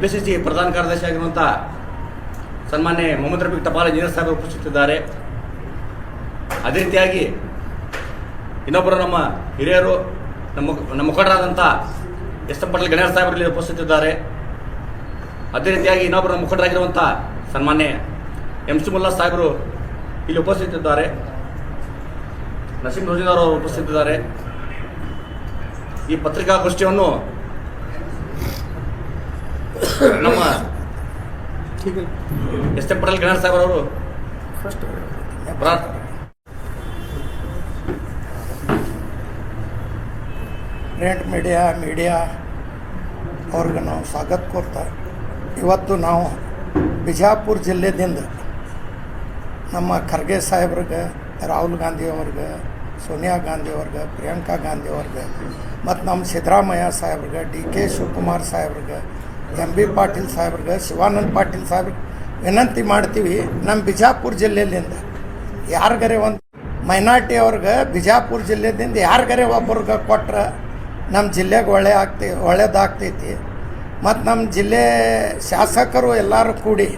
KPCC ಪ್ರಧಾನ ಕಾರ್ಯದರ್ಶಿ ಆಗಿರುವಂಥ ಸನ್ಮಾನ್ಯ ಮೊಹಮ್ಮದ್ ರಫೀಕ್ ಟಪಾಲ್ ಇಂಜಿನಿಯರ್ ಸಾಹೇಬರು ಉಪಸ್ಥಿತಿದ್ದಾರೆ. ಅದೇ ರೀತಿಯಾಗಿ ಇನ್ನೊಬ್ಬರು ನಮ್ಮ ಹಿರಿಯರು ನಮ್ಮ ಮುಖಂಡರಾದಂಥ ಎಸ್ ಎಂ ಪಟೇಲ್ ಗಣೇಶ್ ಸಾಹೇಬರು ಇಲ್ಲಿ ಉಪಸ್ಥಿತಿದ್ದಾರೆ. ಅದೇ ರೀತಿಯಾಗಿ ಇನ್ನೊಬ್ಬರು ನಮ್ಮ ಮುಖಂಡರಾಗಿರುವಂಥ ಸನ್ಮಾನ್ಯ MC ಮುಲ್ಲಾ ಸಾಹೇಬರು ಇಲ್ಲಿ ಉಪಸ್ಥಿತಿದ್ದಾರೆ. ನಸೀಂ ರೋಜಿದಾರ್ ಅವರು ಉಪಸ್ಥಿತಿದ್ದಾರೆ. ಈ ಪತ್ರಿಕಾಗೋಷ್ಠಿಯನ್ನು ನಮ್ಮ ಎಸ್ ಎಂ ಪಟೇಲ್ ಗಣೇಶ್ ಸಾಹೇಬರವರು ಪ್ರಿಂಟ್ ಮೀಡಿಯಾ ಅವ್ರಿಗೆ ನಾವು ಸ್ವಾಗತ ಕೊಡ್ತಾರೆ. ಇವತ್ತು ನಾವು ಬಿಜಾಪುರ ಜಿಲ್ಲೆದಿಂದ ನಮ್ಮ ಖರ್ಗೆ ಸಾಹೇಬ್ರಿಗೆ, ರಾಹುಲ್ ಗಾಂಧಿ ಅವ್ರಿಗೆ, ಸೋನಿಯಾ ಗಾಂಧಿ ಅವ್ರಿಗೆ, ಪ್ರಿಯಾಂಕಾ ಗಾಂಧಿ ಅವ್ರಿಗೆ ಮತ್ತು ನಮ್ಮ ಸಿದ್ದರಾಮಯ್ಯ ಸಾಹೇಬ್ರಿಗೆ, DK ಶಿವಕುಮಾರ್ ಸಾಹೇಬ್ರಿಗೆ, MB ಪಾಟೀಲ್ ಸಾಹೇಬ್ರಿಗೆ, ಶಿವಾನಂದ ಪಾಟೀಲ್ ಸಾಹೇಬ್ರಿಗೆ ವಿನಂತಿ ಮಾಡ್ತೀವಿ. ನಮ್ಮ ಬಿಜಾಪುರ ಜಿಲ್ಲೆಯಿಂದ ಯಾರಿಗಾರೆ ಒಂದು ಮೈನಾರಿಟಿ ಅವ್ರಿಗೆ ಬಿಜಾಪುರ ಜಿಲ್ಲೆದಿಂದ ಯಾರಿಗಾರೆ ಒಬ್ಬರಿಗೆ ಕೊಟ್ರೆ ನಮ್ಮ ಜಿಲ್ಲೆಗೆ ಒಳ್ಳೆಯದಾಗ್ತೈತಿ. ಮತ್ತು ನಮ್ಮ ಜಿಲ್ಲೆ ಶಾಸಕರು ಎಲ್ಲರೂ ಕೂಡಿ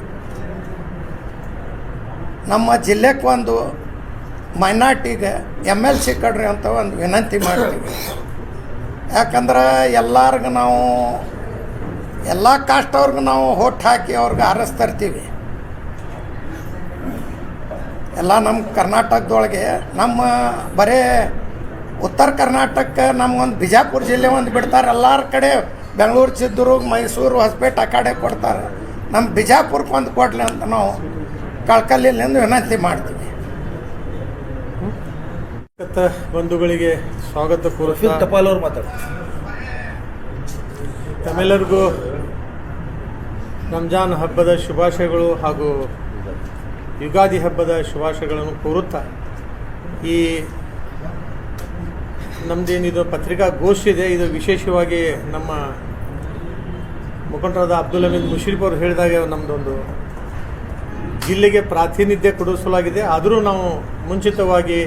ನಮ್ಮ ಜಿಲ್ಲೆಗೆ ಒಂದು ಮೈನಾರಿಟಿಗೆ MLC ಕೊಡ್ರಿ ಅಂತ ಒಂದು ವಿನಂತಿ ಮಾಡ್ತೀವಿ. ಯಾಕಂದ್ರೆ ಎಲ್ಲರಿಗೂ ನಾವು ಎಲ್ಲ ಕಾಸ್ಟ್ ಅವ್ರಿಗೆ ನಾವು ಹೋಟ್ ಹಾಕಿ ಅವ್ರಿಗೆ ಆರಿಸ್ತರ್ತೀವಿ. ಎಲ್ಲ ನಮ್ಮ ಕರ್ನಾಟಕದೊಳಗೆ ನಮ್ಮ ಬರೇ ಉತ್ತರ ಕರ್ನಾಟಕಕ್ಕೆ ನಮಗೊಂದು ಬಿಜಾಪುರ ಜಿಲ್ಲೆ ಒಂದು ಬಿಡ್ತಾರೆ. ಎಲ್ಲರ ಕಡೆ ಬೆಂಗಳೂರು, ಚಿತ್ರದುರ್ಗ, ಮೈಸೂರು, ಹೊಸಪೇಟೆ ಆ ಕಡೆ ಕೊಡ್ತಾರೆ. ನಮ್ಮ ಬಿಜಾಪುರಕ್ಕೆ ಒಂದು ಕೊಡಲಿ ಅಂತ ನಾವು ಕಳ್ಕಲ್ಲಿಂದ ವಿನಂತಿ ಮಾಡ್ತೀವಿ. ಬಂಧುಗಳಿಗೆ ಸ್ವಾಗತ ಕೋರುತ್ತಾ ಟಪಾಲ್ ಅವರು ಮಾತಾಡ್ತಾರೆ. ತಮ್ಮೆಲ್ಲರಿಗೂ ರಂಜಾನ್ ಹಬ್ಬದ ಶುಭಾಶಯಗಳು ಹಾಗೂ ಯುಗಾದಿ ಹಬ್ಬದ ಶುಭಾಶಯಗಳನ್ನು ಕೋರುತ್ತಾ, ಈ ನಮ್ಮದೇನಿದು ಪತ್ರಿಕಾಗೋಷ್ಠಿ ಇದೆ, ಇದು ವಿಶೇಷವಾಗಿ ನಮ್ಮ ಮುಖಂಡರಾದ ಅಬ್ದುಲ್ ಹಮೀದ್ ಮುಷರೀಫ್ ಅವರು ಹೇಳಿದಾಗ ನಮ್ಮದೊಂದು ಜಿಲ್ಲೆಗೆ ಪ್ರಾತಿನಿಧ್ಯ ಕೊಡಿಸಲಾಗಿದೆ. ಆದರೂ ನಾವು ಮುಂಚಿತವಾಗಿ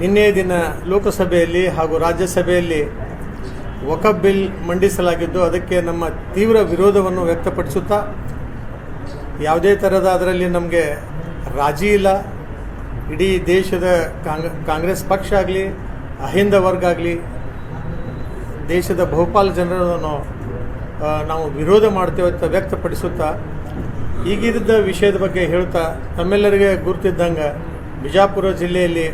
ನಿನ್ನೆ ದಿನ ಲೋಕಸಭೆಯಲ್ಲಿ ಹಾಗೂ ರಾಜ್ಯಸಭೆಯಲ್ಲಿ ವಕಫ್ ಬಿಲ್ ಮಂಡಿಸಲಾಗಿದ್ದು, ಅದಕ್ಕೆ ನಮ್ಮ ತೀವ್ರ ವಿರೋಧವನ್ನು ವ್ಯಕ್ತಪಡಿಸುತ್ತಾ, ಯಾವುದೇ ಥರದ ಅದರಲ್ಲಿ ನಮಗೆ ರಾಜಿ ಇಲ್ಲ. ಇಡೀ ದೇಶದ ಕಾಂಗ್ರೆಸ್ ಪಕ್ಷ ಆಗಲಿ, ಅಹಿಂದ ವರ್ಗ ಆಗಲಿ, ದೇಶದ ಬಹುಪಾಲು ಜನರನ್ನು ನಾವು ವಿರೋಧ ಮಾಡ್ತೇವೆ ಅಂತ ವ್ಯಕ್ತಪಡಿಸುತ್ತಾ, ಈಗಿದ್ದ ವಿಷಯದ ಬಗ್ಗೆ ಹೇಳ್ತಾ, ತಮ್ಮೆಲ್ಲರಿಗೆ ಗುರುತಿದ್ದಂಗೆ ಬಿಜಾಪುರ ಜಿಲ್ಲೆಯಲ್ಲಿ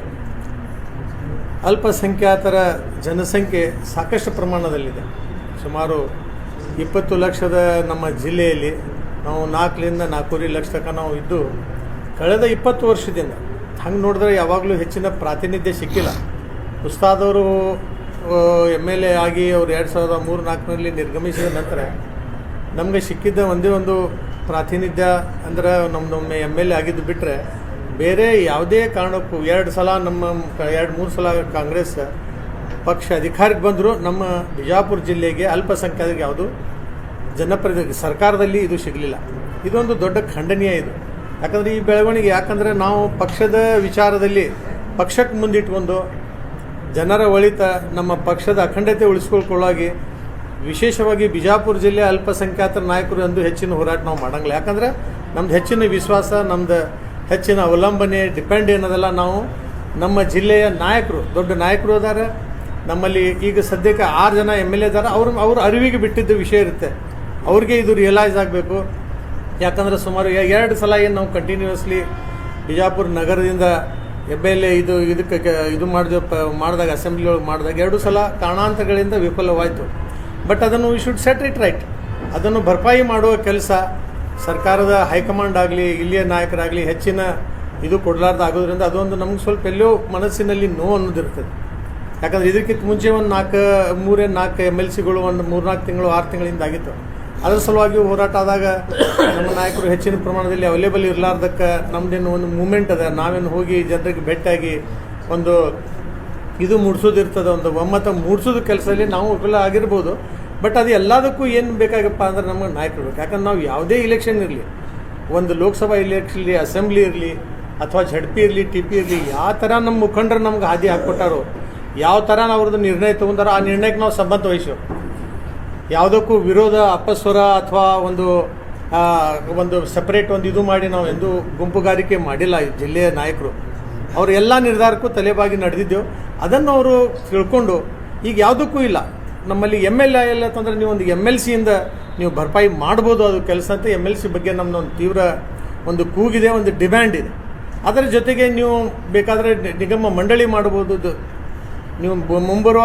ಅಲ್ಪಸಂಖ್ಯಾತರ ಜನಸಂಖ್ಯೆ ಸಾಕಷ್ಟು ಪ್ರಮಾಣದಲ್ಲಿದೆ. ಸುಮಾರು 20 ಲಕ್ಷದ ನಮ್ಮ ಜಿಲ್ಲೆಯಲ್ಲಿ ನಾವು 4ರಿಂದ 4.5 ಲಕ್ಷ ತನಕ ನಾವು ಇದ್ದು, ಕಳೆದ 20 ವರ್ಷದಿಂದ ಹಂಗೆ ನೋಡಿದ್ರೆ ಯಾವಾಗಲೂ ಹೆಚ್ಚಿನ ಪ್ರಾತಿನಿಧ್ಯ ಸಿಕ್ಕಿಲ್ಲ. ಉಸ್ತಾದವರು MLA ಆಗಿ ಅವರು 2003-4ರಲ್ಲಿ ನಿರ್ಗಮಿಸಿದ ನಂತರ ನಮಗೆ ಸಿಕ್ಕಿದ್ದ ಒಂದೇ ಒಂದು ಪ್ರಾತಿನಿಧ್ಯ ಅಂದರೆ ನಮ್ಮದೊಮ್ಮೆ MLA ಆಗಿದ್ದು ಬಿಟ್ಟರೆ ಬೇರೆ ಯಾವುದೇ ಕಾರಣಕ್ಕೂ 2 ಸಲ ನಮ್ಮ 2-3 ಸಲ ಕಾಂಗ್ರೆಸ್ ಪಕ್ಷ ಅಧಿಕಾರಕ್ಕೆ ಬಂದರೂ ನಮ್ಮ ಬಿಜಾಪುರ ಜಿಲ್ಲೆಗೆ ಅಲ್ಪಸಂಖ್ಯಾತರಿಗೆ ಯಾವುದು ಜನಪ್ರತಿನಿಧಿ ಸರ್ಕಾರದಲ್ಲಿ ಇದು ಸಿಗಲಿಲ್ಲ. ಇದೊಂದು ದೊಡ್ಡ ಖಂಡನೀಯ ಇದು. ಯಾಕಂದರೆ ಈ ಬೆಳವಣಿಗೆ, ಯಾಕಂದರೆ ನಾವು ಪಕ್ಷದ ವಿಚಾರದಲ್ಲಿ ಪಕ್ಷಕ್ಕೆ ಮುಂದಿಟ್ಕೊಂಡು ಜನರ ಒಳಿತ, ನಮ್ಮ ಪಕ್ಷದ ಅಖಂಡತೆ ಉಳಿಸ್ಕೊಳ್ಳೋಗಿ ವಿಶೇಷವಾಗಿ ಬಿಜಾಪುರ ಜಿಲ್ಲೆ ಅಲ್ಪಸಂಖ್ಯಾತರ ನಾಯಕರು ಎಂದು ಹೆಚ್ಚಿನ ಹೋರಾಟ ನಾವು ಮಾಡಂಗಿಲ್ಲ. ಯಾಕಂದರೆ ನಮ್ದು ಹೆಚ್ಚಿನ ವಿಶ್ವಾಸ, ನಮ್ಮದು ಹೆಚ್ಚಿನ ಅವಲಂಬನೆ, ಡಿಪೆಂಡ್ ಏನದಲ್ಲ ನಾವು ನಮ್ಮ ಜಿಲ್ಲೆಯ ನಾಯಕರು, ದೊಡ್ಡ ನಾಯಕರು ಅದಾರೆ ನಮ್ಮಲ್ಲಿ. ಈಗ ಸದ್ಯಕ್ಕೆ 6 ಜನ MLA ಇದ್ದಾರೆ. ಅವ್ರ ಅರಿವಿಗೆ ಬಿಟ್ಟಿದ್ದ ವಿಷಯ ಇರುತ್ತೆ, ಅವ್ರಿಗೆ ಇದು ರಿಯಲೈಸ್ ಆಗಬೇಕು. ಯಾಕಂದರೆ ಸುಮಾರು 2 ಸಲ ಏನು ನಾವು ಕಂಟಿನ್ಯೂಸ್ಲಿ ಬಿಜಾಪುರ ನಗರದಿಂದ MLA ಇದು ಮಾಡಿದಾಗ ಅಸೆಂಬ್ಲಿ ಒಳಗೆ ಮಾಡಿದಾಗ 2 ಸಲ ಕಾರಣಾಂತರಗಳಿಂದ ವಿಫಲವಾಯಿತು. ಬಟ್ ಅದನ್ನು we should set it right. ಅದನ್ನು ಭರ್ಪಾಯಿ ಮಾಡುವ ಕೆಲಸ ಸರ್ಕಾರದ ಹೈಕಮಾಂಡ್ ಆಗಲಿ, ಇಲ್ಲಿಯ ನಾಯಕರಾಗಲಿ ಹೆಚ್ಚಿನ ಇದು ಕೊಡಲಾರ್ದು ಆಗೋದ್ರಿಂದ ಅದೊಂದು ನಮ್ಗೆ ಸ್ವಲ್ಪ ಎಲ್ಲೋ ಮನಸ್ಸಿನಲ್ಲಿ ನೋವು ಅನ್ನೋದಿರ್ತದೆ. ಯಾಕಂದರೆ ಇದಕ್ಕಿಂತ ಮುಂಚೆ ಒಂದು 3-4 MLCಗಳು ಒಂದು 3-4 ತಿಂಗಳು 6 ತಿಂಗಳಿಂದ ಆಗಿತ್ತು. ಅದರ ಸಲುವಾಗಿ ಹೋರಾಟ ಆದಾಗ ನಮ್ಮ ನಾಯಕರು ಹೆಚ್ಚಿನ ಪ್ರಮಾಣದಲ್ಲಿ ಅವೈಲೇಬಲ್ ಇರಲಾರ್ದಕ್ಕೆ ನಮ್ಮದೇನು ಒಂದು ಮೂಮೆಂಟ್ ಅದ, ನಾವೇನು ಹೋಗಿ ಜನರಿಗೆ ಭೇಟಿಯಾಗಿ ಒಂದು ಇದು ಮೂಡಿಸೋದಿರ್ತದೆ, ಒಂದು ಒಮ್ಮತ ಮೂಡಿಸೋದು ಕೆಲಸದಲ್ಲಿ ನಾವು ವಿಫಲ ಆಗಿರ್ಬೋದು. ಬಟ್ ಅದು ಎಲ್ಲದಕ್ಕೂ ಏನು ಬೇಕಾಗಪ್ಪ ಅಂದ್ರೆ ನಮಗೆ ನಾಯಕರು ಬೇಕು. ಯಾಕಂದ್ರೆ ನಾವು ಯಾವುದೇ ಇಲೆಕ್ಷನ್ ಇರಲಿ, ಒಂದು ಲೋಕಸಭಾ ಇಲೆಕ್ಷನ್ ಇರಲಿ, ಅಸೆಂಬ್ಲಿ ಇರಲಿ, ಅಥವಾ ZP ಇರಲಿ, TP ಇರಲಿ, ಯಾವ ಥರ ನಮ್ಮ ಮುಖಂಡರು ನಮ್ಗೆ ಹಾದಿ ಹಾಕ್ಕೊಟ್ಟಾರೋ, ಯಾವ ಥರ ನಾವು ಅವ್ರದ್ದು ನಿರ್ಣಯ ತೊಗೊಂಡಾರೋ ಆ ನಿರ್ಣಯಕ್ಕೆ ನಾವು ಸಂಬಂಧ ವಹಿಸೋ. ಯಾವುದಕ್ಕೂ ವಿರೋಧ ಅಪಸ್ವರ ಅಥವಾ ಒಂದು ಸಪ್ರೇಟ್ ಒಂದು ಇದು ಮಾಡಿ ನಾವು ಎಂದೂ ಗುಂಪುಗಾರಿಕೆ ಮಾಡಿಲ್ಲ ಈ ಜಿಲ್ಲೆಯ ನಾಯಕರು. ಅವರು ಎಲ್ಲ ನಿರ್ಧಾರಕ್ಕೂ ತಲೆಬಾಗಿ ನಡೆದಿದ್ದೆವು. ಅದನ್ನು ಅವರು ತಿಳ್ಕೊಂಡು ಈಗ ಯಾವುದಕ್ಕೂ ಇಲ್ಲ ನಮ್ಮಲ್ಲಿ MLA ಇಲ್ಲ ಅಂತಂದರೆ ನೀವು ಒಂದು MLCಯಿಂದ ನೀವು ಭರ್ಪಾಯಿ ಮಾಡ್ಬೋದು ಅದು ಕೆಲಸ ಅಂತ. MLC ಬಗ್ಗೆ ನಮ್ಮದು ಒಂದು ತೀವ್ರ ಒಂದು ಕೂಗಿದೆ, ಒಂದು ಡಿಮ್ಯಾಂಡ್ ಇದೆ. ಅದರ ಜೊತೆಗೆ ನೀವು ಬೇಕಾದರೆ ನಿಗಮ ಮಂಡಳಿ ಮಾಡ್ಬೋದು. ನೀವು ಮುಂಬರುವ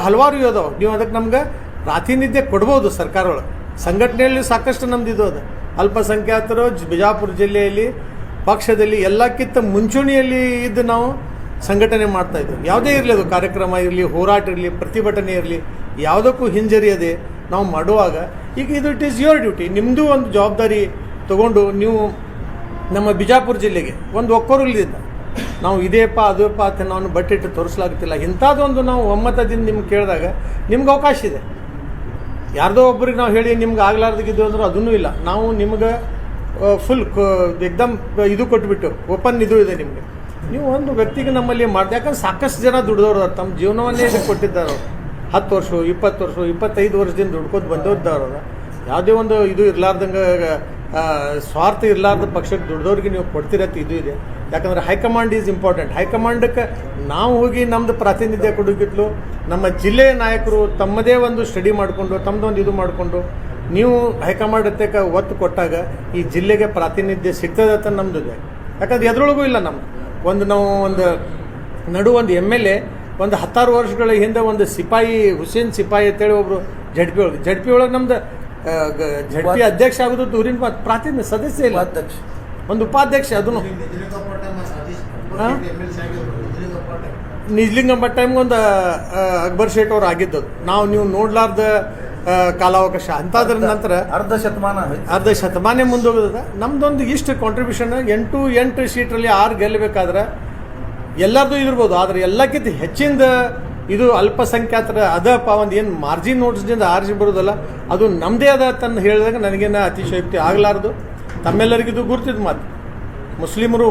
ಹಲವಾರು ಇದಾವೆ, ನೀವು ಅದಕ್ಕೆ ನಮ್ಗೆ ಪ್ರಾತಿನಿಧ್ಯ ಕೊಡ್ಬೋದು. ಸರ್ಕಾರ ಒಳಗೆ ಸಂಘಟನೆಯಲ್ಲಿ ಸಾಕಷ್ಟು ನಮ್ದು ಇದು ಅದು. ಅಲ್ಪಸಂಖ್ಯಾತರು ಬಿಜಾಪುರ ಜಿಲ್ಲೆಯಲ್ಲಿ ಪಕ್ಷದಲ್ಲಿ ಎಲ್ಲಕ್ಕಿಂತ ಮುಂಚೂಣಿಯಲ್ಲಿ ಇದ್ದು ನಾವು ಸಂಘಟನೆ ಮಾಡ್ತಾಯಿದ್ವಿ. ಯಾವುದೇ ಇರಲಿ, ಅದು ಕಾರ್ಯಕ್ರಮ ಇರಲಿ, ಹೋರಾಟ ಇರಲಿ, ಪ್ರತಿಭಟನೆ ಇರಲಿ, ಯಾವುದಕ್ಕೂ ಹಿಂಜರಿಯದೆ ನಾವು ಮಾಡುವಾಗ ಈಗ ಇದು ಇಟ್ ಈಸ್ ಯುವರ್ ಡ್ಯೂಟಿ. ನಿಮ್ಮದು ಒಂದು ಜವಾಬ್ದಾರಿ ತಗೊಂಡು ನೀವು ನಮ್ಮ ಬಿಜಾಪುರ ಜಿಲ್ಲೆಗೆ ಒಂದು ಒಕ್ಕೊರಲಿದ್ದ ನಾವು ಇದೇಪ್ಪ ಅದೇಪ್ಪ ಅಂತ ನಾವು ಬಟ್ಟಿಟ್ಟು ತೋರಿಸ್ಲಾಗ್ತಿಲ್ಲ. ಇಂಥದ್ದೊಂದು ನಾವು ಒಮ್ಮತದಿಂದ ನಿಮ್ಗೆ ಕೇಳಿದಾಗ ನಿಮ್ಗೆ ಅವಕಾಶ ಇದೆ. ಯಾರ್ದೋ ಒಬ್ಬರಿಗೆ ನಾವು ಹೇಳಿ ನಿಮ್ಗೆ ಆಗ್ಲಾರ್ದಿದ್ದು ಅಂದ್ರೆ ಅದನ್ನೂ ಇಲ್ಲ. ನಾವು ನಿಮ್ಗೆ ಫುಲ್ ಎಕ್ದಮ್ ಇದು ಕೊಟ್ಬಿಟ್ಟು ಓಪನ್ ಇದು ಇದೆ ನಿಮಗೆ. ನೀವು ಒಂದು ವ್ಯಕ್ತಿಗೆ ನಮ್ಮಲ್ಲಿ ಮಾಡ್ದೆ, ಯಾಕಂದ್ರೆ ಸಾಕಷ್ಟು ಜನ ದುಡ್ದವ್ರು ತಮ್ಮ ಜೀವನವನ್ನೇ ಕೊಟ್ಟಿದ್ದಾರೆ. 10 ವರ್ಷ 20 ವರ್ಷ 25 ವರ್ಷದಿಂದ ದುಡ್ಕೋದು ಬಂದವ್ರದವ್ರ. ಯಾವುದೇ ಒಂದು ಇದು ಇರಲಾರ್ದಂಗೆ ಸ್ವಾರ್ಥ ಇರಲಾರ್ದ ಪಕ್ಷಕ್ಕೆ ದುಡ್ದವ್ರಿಗೆ ನೀವು ಕೊಡ್ತಿರತ್ತೆ ಇದು ಇದೆ. ಯಾಕಂದರೆ ಹೈಕಮಾಂಡ್ ಈಸ್ ಇಂಪಾರ್ಟೆಂಟ್. ಹೈಕಮಾಂಡಕ್ಕೆ ನಾವು ಹೋಗಿ ನಮ್ಮದು ಪ್ರಾತಿನಿಧ್ಯ ಕೊಡೋಕ್ಕಿಂತಲೂ ನಮ್ಮ ಜಿಲ್ಲೆಯ ನಾಯಕರು ತಮ್ಮದೇ ಒಂದು ಸ್ಟಡಿ ಮಾಡಿಕೊಂಡು ತಮ್ಮದೊಂದು ಇದು ಮಾಡಿಕೊಂಡು ನೀವು ಹೈಕಮಾಂಡ್ ಹತ್ತಕ್ಕೆ ಒತ್ತು ಕೊಟ್ಟಾಗ ಈ ಜಿಲ್ಲೆಗೆ ಪ್ರಾತಿನಿಧ್ಯ ಸಿಗ್ತದೆ ಅಂತ ನಮ್ಮದು ಇದೆ. ಯಾಕಂದ್ರೆ ಎದ್ರೊಳಗೂ ಇಲ್ಲ ನಮ್ದು ನಾವು ಒಂದು MLA ಒಂದು 16 ವರ್ಷಗಳ ಹಿಂದೆ ಒಂದು ಸಿಪಾಯಿ ಹುಸೇನ್ ಸಿಪಾಯಿ ಅಂತೇಳಿ ಒಬ್ಬರು ಜಡ್ ಪಿ ಒಳಗೆ ನಮ್ದು ಜಡ್ ಅಧ್ಯಕ್ಷ ಆಗೋದು ದೂರಿನ ಪ್ರಾತಿನಿಧ್ಯ ಸದಸ್ಯ ಇಲ್ಲ, ಒಂದು ಉಪಾಧ್ಯಕ್ಷ. ಅದನ್ನು ನಿಜ್ಲಿಂಗಮ್ಮ ಟೈಮ್ಗೆ ಒಂದು ಅಕ್ಬರ್ ಶೇಟ್ ಅವ್ರು ಆಗಿದ್ದದು. ನೀವು ನೋಡ್ಲಾರ್ದ ಕಾಲಾವಕಾಶ ಅಂತಾದ್ರ ನಂತರ ಅರ್ಧ ಶತಮಾನ ಮುಂದೋಗದ. ನಮ್ದೊಂದು ಇಷ್ಟು ಕಾಂಟ್ರಿಬ್ಯೂಷನ್ 8 ಸೀಟ್ರಲ್ಲಿ 6 ಗೆಲ್ಲಬೇಕಾದ್ರೆ ಎಲ್ಲರದು ಇದಿರ್ಬೋದು. ಆದರೆ ಎಲ್ಲಕ್ಕಿಂತ ಹೆಚ್ಚಿಂದ ಇದು ಅಲ್ಪಸಂಖ್ಯಾತರ ಅದಪ್ಪ ಒಂದು ಏನು ಮಾರ್ಜಿನ್ ನೋಟ್ಸ್ದಿಂದ ಆರಿಸಿ ಬರೋದಲ್ಲ, ಅದು ನಮ್ಮದೇ ಅದ ಅಂತ ಹೇಳಿದಾಗ ನನಗೇನು ಅತಿಶಯೋಕ್ತಿ ಆಗಲಾರ್ದು. ತಮ್ಮೆಲ್ಲರಿಗಿದು ಗುರ್ತಿದ್ದು ಮಾತು. ಮುಸ್ಲಿಮರು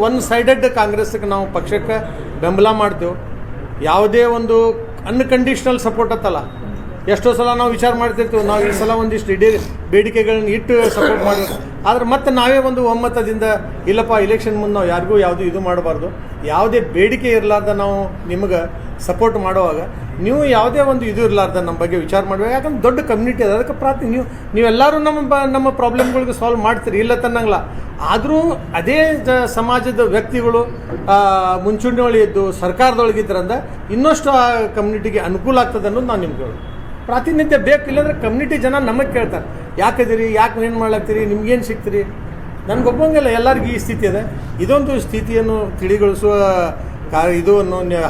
ಒನ್ ಸೈಡೆಡ್ ಕಾಂಗ್ರೆಸ್ಗೆ ನಾವು ಪಕ್ಷಕ್ಕೆ ಬೆಂಬಲ ಮಾಡ್ತೇವೆ. ಯಾವುದೇ ಒಂದು ಅನ್ಕಂಡೀಷ್ನಲ್ ಸಪೋರ್ಟ್ ಅತ್ತಲ್ಲ. ಎಷ್ಟೋ ಸಲ ನಾವು ವಿಚಾರ ಮಾಡ್ತಿರ್ತೀವಿ, ನಾವು ಈ ಸಲ ಒಂದಿಷ್ಟು ಬೇಡಿಕೆಗಳನ್ನ ಇಟ್ಟು ಸಪೋರ್ಟ್ ಮಾಡಬೇಕು. ಆದರೆ ಮತ್ತೆ ನಾವೇ ಒಂದು ಒಮ್ಮತದಿಂದ ಇಲ್ಲಪ್ಪ ಇಲೆಕ್ಷನ್ ಮುಂದೆ ನಾವು ಯಾರಿಗೂ ಯಾವುದು ಇದು ಮಾಡಬಾರ್ದು, ಯಾವುದೇ ಬೇಡಿಕೆ ಇರಲಾರ್ದ ನಾವು ನಿಮಗೆ ಸಪೋರ್ಟ್ ಮಾಡುವಾಗ ನೀವು ಯಾವುದೇ ಒಂದು ಇದು ಇರಲಾರ್ದ ನಮ್ಮ ಬಗ್ಗೆ ವಿಚಾರ ಮಾಡಬೇಕು. ಯಾಕಂದ್ರೆ ದೊಡ್ಡ ಕಮ್ಯುನಿಟಿ ಅದ. ಅದಕ್ಕೆ ನೀವೆಲ್ಲರೂ ನಮ್ಮ ಪ್ರಾಬ್ಲಮ್ಗಳಿಗೆ ಸಾಲ್ವ್ ಮಾಡ್ತೀರಿ, ಇಲ್ಲ ತನ್ನಂಗಿಲ್ಲ. ಆದರೂ ಅದೇ ಸಮಾಜದ ವ್ಯಕ್ತಿಗಳು ಮುಂಚೂಣಿಯೊಳಗಿದ್ದು ಸರ್ಕಾರದೊಳಗಿದ್ರಂದ ಇನ್ನಷ್ಟು ಆ ಕಮ್ಯುನಿಟಿಗೆ ಅನುಕೂಲ ಆಗ್ತದೆ ಅನ್ನೋದು ನಾವು ನಿಮ್ಗೆ ಹೇಳೋದು. ಪ್ರಾತಿನಿಧ್ಯ ಬೇಕು. ಇಲ್ಲಾಂದ್ರೆ ಕಮ್ಯುನಿಟಿ ಜನ ನಮಗೆ ಕೇಳ್ತಾರೆ, ಯಾಕಿದ್ದೀರಿ, ಯಾಕೆ ಏನು ಮಾಡ್ಲಾಗ್ತೀರಿ, ನಿಮ್ಗೇನು ಸಿಗ್ತೀರಿ. ನನಗೊಬ್ಬಂಗಿಲ್ಲ, ಎಲ್ಲರಿಗೂ ಈ ಸ್ಥಿತಿ ಇದೆ. ಇದೊಂದು ಸ್ಥಿತಿಯನ್ನು ತಿಳಿಗೊಳಿಸುವ ಇದು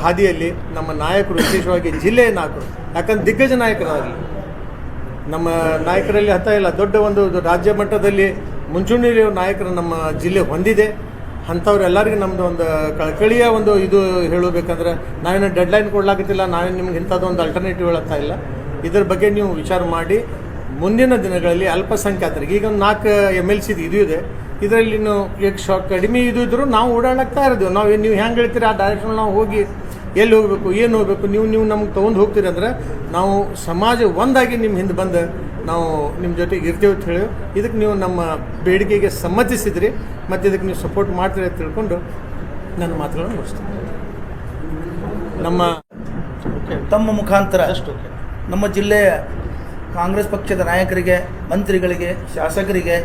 ಹಾದಿಯಲ್ಲಿ ನಮ್ಮ ನಾಯಕರು, ವಿಶೇಷವಾಗಿ ಜಿಲ್ಲೆಯ ನಾಯಕರು, ಯಾಕಂದ್ರೆ ದಿಗ್ಗಜ ನಾಯಕರಾಗಲಿ ನಮ್ಮ ನಾಯಕರಲ್ಲಿ ಇಲ್ಲ. ದೊಡ್ಡ ಒಂದು ರಾಜ್ಯ ಮಟ್ಟದಲ್ಲಿ ಮುಂಚೂಣಿ ನಾಯಕರು ನಮ್ಮ ಜಿಲ್ಲೆ ಹೊಂದಿದೆ. ಅಂಥವ್ರೆಲ್ಲರಿಗೂ ನಮ್ಮದು ಒಂದು ಕಳಕಳಿಯ ಒಂದು ಇದು ಹೇಳಬೇಕಂದ್ರೆ ನಾವೇನು ಡೆಡ್ಲೈನ್ ಕೊಡ್ಲಾಗತ್ತಿಲ್ಲ, ನಾವೇನು ನಿಮ್ಗೆ ಇಂಥದ್ದೊಂದು ಅಲ್ಟರ್ನೇಟಿವ್ ಹೇಳುತ್ತಾ ಇಲ್ಲ. ಇದ್ರ ಬಗ್ಗೆ ನೀವು ವಿಚಾರ ಮಾಡಿ ಮುಂದಿನ ದಿನಗಳಲ್ಲಿ ಅಲ್ಪಸಂಖ್ಯಾತರಿಗೆ ಈಗ 4 MLC ಇದು ಇದೆ. ಇದರಲ್ಲಿ ಕಡಿಮೆ ಇದು ಇದ್ದರೂ ನಾವು ಓಡಾಡ್ತಾ ಇರೋದು. ನೀವು ಹೆಂಗೆ ಹೇಳ್ತೀರಿ ಆ ಡೈರೆಕ್ಷನ್ ನಾವು ಹೋಗಿ ಎಲ್ಲಿ ಹೋಗಬೇಕು, ಏನು ಹೋಗಬೇಕು, ನೀವು ನಮ್ಗೆ ತೊಗೊಂಡು ಹೋಗ್ತೀರಿ ಅಂದರೆ ನಾವು ಸಮಾಜ ಒಂದಾಗಿ ನಿಮ್ಮ ಹಿಂದೆ ಬಂದು ನಾವು ನಿಮ್ಮ ಜೊತೆಗೆ ಇರ್ತೀವಿ ಅಂತ ಹೇಳಿ ಇದಕ್ಕೆ ನೀವು ನಮ್ಮ ಬೇಡಿಕೆಗೆ ಸಮ್ಮತಿಸಿದ್ರಿ ಮತ್ತು ಇದಕ್ಕೆ ನೀವು ಸಪೋರ್ಟ್ ಮಾಡ್ತೀರಿ ಅಂತ ತಿಳ್ಕೊಂಡು ನನ್ನ ಮಾತುಗಳನ್ನು ಮುಗಿಸ್ತೀನಿ. ತಮ್ಮ ಮುಖಾಂತರ ನಮ್ಮ ಜಿಲ್ಲೆಯ ಕಾಂಗ್ರೆಸ್ ಪಕ್ಷದ ನಾಯಕರಿಗೆ, ಮಂತ್ರಿಗಳಿಗೆ, ಶಾಸಕರಿಗೆ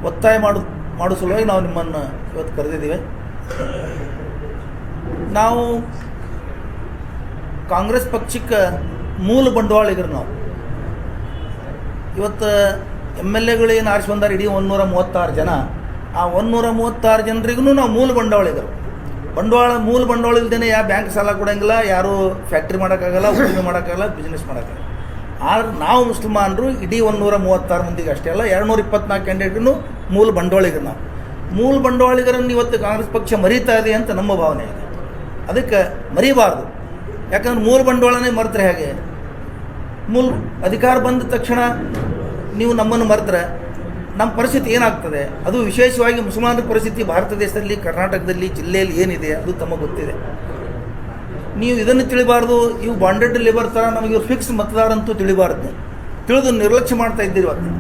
ಒತ್ತಾಯ ಮಾಡೋ ಸಲುವಾಗಿ ನಾವು ನಿಮ್ಮನ್ನು ಇವತ್ತು ಕರೆದಿದ್ದೀವಿ. ನಾವು ಕಾಂಗ್ರೆಸ್ ಪಕ್ಷಕ್ಕೆ ಮೂಲ ಬಂಡವಾಳಿಗರು. ನಾವು ಇವತ್ತು MLA ಏನು ಆರಿಸಿ ಬಂದಾರೆ ಇಡೀ 136 ಜನ. ಆ 136 ಜನರಿಗೂ ನಾವು ಮೂಲ ಬಂಡವಾಳಿಗರು. ಮೂಲ ಬಂಡವಾಳ ಇಲ್ಲದೇ ಯಾವ ಬ್ಯಾಂಕ್ ಸಾಲ ಕೊಡೋಂಗಿಲ್ಲ, ಯಾರು ಫ್ಯಾಕ್ಟ್ರಿ ಮಾಡೋಕ್ಕಾಗಲ್ಲ, ಉದ್ದಿಮೆ ಮಾಡೋಕ್ಕಾಗಲ್ಲ, ಬಿಸ್ನೆಸ್ ಮಾಡೋಕ್ಕಾಗಲ್ಲ. ಆದ್ರೆ ನಾವು ಮುಸಲ್ಮಾನರು ಇಡೀ 136 ಮಂದಿಗೆ ಅಷ್ಟೇ ಅಲ್ಲ, 224 ಕ್ಯಾಂಡಿಡೇಟ್ಗೂ ಮೂಲ ಬಂಡವಾಳಿಗರು. ನಾವು ಮೂಲ ಬಂಡವಾಳಿಗರನ್ನು ಇವತ್ತು ಕಾಂಗ್ರೆಸ್ ಪಕ್ಷ ಮರೀತಾ ಇದೆ ಅಂತ ನಮ್ಮ ಭಾವನೆ ಇದೆ. ಅದಕ್ಕೆ ಮರಿಬಾರ್ದು. ಯಾಕಂದ್ರೆ ಮೂಲ ಬಂಡವಾಳನೇ ಮರೆತರೆ ಹೇಗೆ? ಮೂಲ ಅಧಿಕಾರ ಬಂದ ತಕ್ಷಣ ನೀವು ನಮ್ಮನ್ನು ಮರೆತರೆ ನಮ್ಮ ಪರಿಸ್ಥಿತಿ ಏನಾಗ್ತದೆ? ಅದು ವಿಶೇಷವಾಗಿ ಮುಸಲ್ಮಾನರ ಪರಿಸ್ಥಿತಿ ಭಾರತ ದೇಶದಲ್ಲಿ, ಕರ್ನಾಟಕದಲ್ಲಿ, ಜಿಲ್ಲೆಯಲ್ಲಿ ಏನಿದೆ ಅದು ತಮಗೆ ಗೊತ್ತಿದೆ. ನೀವು ಇದನ್ನು ತಿಳಿಬಾರ್ದು, ಇವು ಬಾಂಡೆಡ್ ಲೇಬರ್ ಥರ ನಮಗೆ ಇವ್ರು ಫಿಕ್ಸ್ ಮತದಾರ ಅಂತೂ ತಿಳಿಬಾರ್ದು, ತಿಳಿದು ನಿರ್ಲಕ್ಷ್ಯ ಮಾಡ್ತಾ ಇದ್ದೀರಿ ಇವತ್ತು.